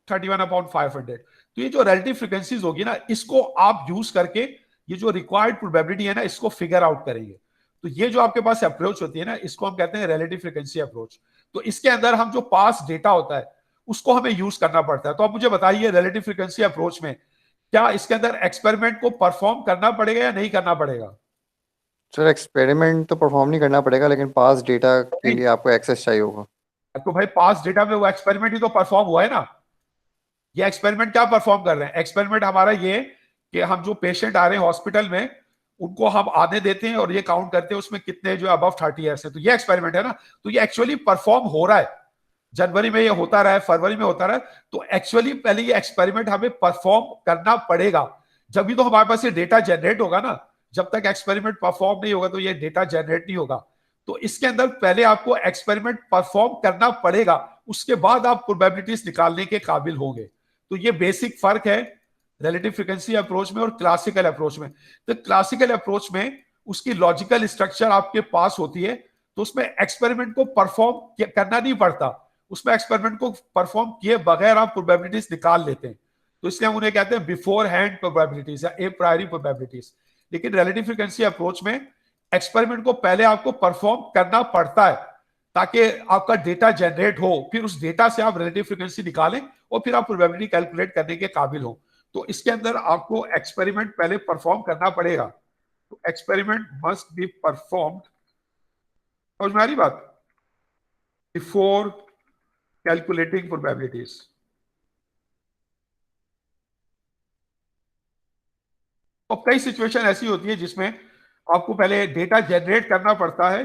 31/500। तो ये जो रिलेटिव फ्रीक्वेंसीज होगी ना, इसको आप यूज करके ये जो रिक्वायर्ड प्रोबेबिलिटी है ना, इसको फिगर आउट करेंगे। तो ये जो आपके पास अप्रोच होती है ना, इसको हम कहते हैं रिलेटिव फ्रीक्वेंसी अप्रोच। तो इसके अंदर हम जो पास डेटा होता है उसको हमें यूज करना पड़ता है। तो आप मुझे बताइए रिलेटिव फ्रीक्वेंसी अप्रोच में क्या इसके अंदर एक्सपेरिमेंट को परफॉर्म करना पड़ेगा या नहीं करना पड़ेगा? सर एक्सपेरिमेंट तो परफॉर्म नहीं करना पड़ेगा, लेकिन पास डेटा के लिए आपको एक्सेस चाहिए होगा। तो भाई पास डेटा में वो एक्सपेरिमेंट ही तो परफॉर्म हुआ है ना। ये एक्सपेरिमेंट क्या परफॉर्म कर रहे हैं, एक्सपेरिमेंट हमारा ये कि हम जो पेशेंट आ रहे हैं हॉस्पिटल में उनको हम आने देते हैं और ये काउंट करते हैं उसमें कितने जो अबव 30 ईयर्स है। तो ये एक्सपेरिमेंट है ना, तो ये एक्चुअली परफॉर्म हो रहा है। जनवरी में ये होता रहा है, फरवरी में होता रहा है। तो एक्चुअली पहले ये एक्सपेरिमेंट हमें परफॉर्म करना पड़ेगा, जब भी तो हमारे पास ये डेटा जनरेट होगा ना। जब तक एक्सपेरिमेंट परफॉर्म नहीं होगा तो ये डेटा जनरेट नहीं होगा। तो इसके अंदर पहले आपको एक्सपेरिमेंट परफॉर्म करना पड़ेगा, उसके बाद आप प्रोबेबिलिटीज निकालने के काबिल होंगे। तो ये बेसिक फर्क है रिलेटिव फ्रीक्वेंसी अप्रोच में और क्लासिकल अप्रोच में। तो क्लासिकल अप्रोच में उसकी लॉजिकल स्ट्रक्चर आपके पास होती है, तो उसमें एक्सपेरिमेंट को परफॉर्म करना नहीं पड़ता, उसमें एक्सपेरिमेंट को परफॉर्म किए बगैर आप प्रोबेबिलिटीज निकाल लेते हैं। तो इसलिए हम उन्हें कहते हैं बिफोर हैंड प्रोबेबिलिटीज या ए प्रायरी प्रोबेबिलिटीज। लेकिन रिलेटिव फ्रीक्वेंसी अप्रोच में एक्सपेरिमेंट को पहले आपको परफॉर्म करना पड़ता है ताकि आपका डेटा जनरेट हो, फिर उस डेटा से आप रिलेटिव फ्रीक्वेंसी निकालें और फिर आप प्रोबेबिलिटी कैलकुलेट करने के काबिल हो। तो इसके अंदर आपको एक्सपेरिमेंट पहले परफॉर्म करना पड़ेगा। तो एक्सपेरिमेंट मस्ट बी परफॉर्म्ड, समझ में आ रही बात, बिफोर कैलकुलेटिंग प्रोबेबिलिटीज। तो कई सिचुएशन ऐसी होती है जिसमें आपको पहले डेटा जनरेट करना पड़ता है,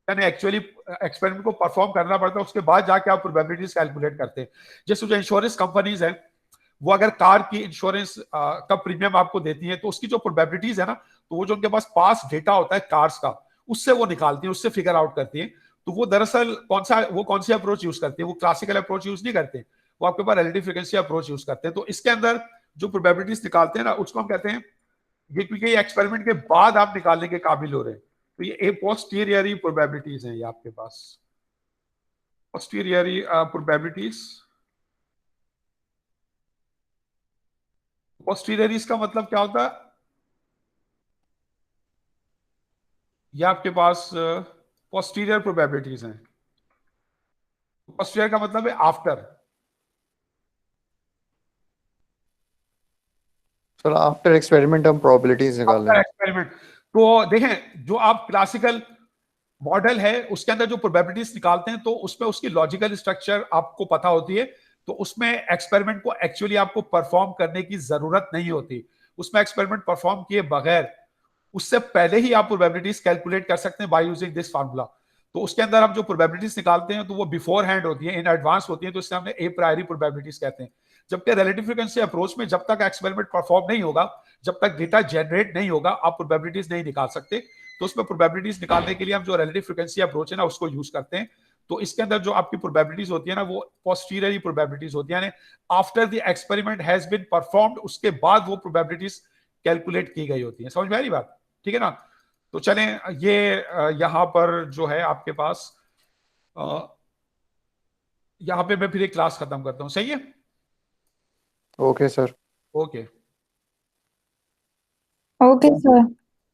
यानी एक्चुअली एक्सपेरिमेंट को परफॉर्म करना पड़ता है, उसके बाद जाके आप प्रोबेबिलिटीज कैलकुलेट करते हैं। जैसे जो इंश्योरेंस कंपनीज हैं, वो अगर कार की इंश्योरेंस का प्रीमियम आपको देती है, तो उसकी जो प्रोबेबिलिटीज है ना, तो वो जो उनके पास पास डेटा होता है कार्स का, उससे वो निकालती है, उससे फिगर आउट करती है। तो वो दरअसल कौन सी अप्रोच यूज करते हैं, वो क्लासिकल अप्रोच यूज नहीं करते, वो आपके पास रिलेटिव फ्रीक्वेंसी अप्रोच यूज करते हैं। तो इसके अंदर जो प्रोबेबिलिटीज निकालते हैं ना, उसको हम कहते हैं ये, क्योंकि ये एक्सपेरिमेंट के बाद आप निकालने के काबिल हो रहे हैं, तो ये ए पोस्टीरियरी प्रोबेबिलिटीज हैं ये आपके पास, पोस्टीरियरी प्रोबेबिलिटीज। पोस्टीरियरीज का मतलब क्या होता है, ये आपके पास पोस्टीरियर प्रोबेबिलिटीज हैं। पोस्टीरियर का मतलब है आफ्टर। सर आफ्टर एक्सपेरिमेंट हम प्रोबेबिलिटीज निकाल रहे हैं। एक्सपेरिमेंट तो देखें, जो आप क्लासिकल मॉडल है उसके अंदर जो प्रोबेबिलिटीज निकालते हैं, तो उसमें उसकी लॉजिकल स्ट्रक्चर आपको पता होती है, तो उसमें एक्सपेरिमेंट को एक्चुअली आपको परफॉर्म करने की जरूरत नहीं होती। उसमें एक्सपेरिमेंट परफॉर्म किए बगैर, उससे पहले ही आप प्रोबेबिलिटीज कैलकुलेट कर सकते हैं बाय यूजिंग दिस फार्मूला। तो उसके अंदर हम जो प्रोबेबिलिटीज निकालते हैं, तो वो बिफोर हैंड होती है, इन एडवांस होती है, तो इससे हमने ए प्रायरी प्रोबेबिलिटीज कहते हैं। जबकि रिलेटिव फ्रीक्वेंसी अप्रोच में जब तक एक्सपेरिमेंट परफॉर्म नहीं होगा, जब तक डेटा जनरेट नहीं होगा, आप प्रोबेबिलिटीज नहीं निकाल सकते। तो उसमें प्रोबेबिलिटीज निकालने के लिए हम जो रिलेटिव फ्रीक्वेंसी अप्रोच है ना, उसको यूज करते हैं। तो इसके अंदर जो आपकी प्रोबेबिलिटीज होती है ना, वो पोस्टीरियरी प्रोबेबिलिटीज होती है, यानी after the experiment has been performed, उसके बाद वो प्रोबेबिलिटीज कैलकुलेट की गई होती है। समझ में आ रही बात, ठीक है ना। तो चलें, ये यहां पर जो है आपके पास, यहां पे मैं फिर एक क्लास खत्म करता हूं, सही है। Okay sir. Okay. Okay sir.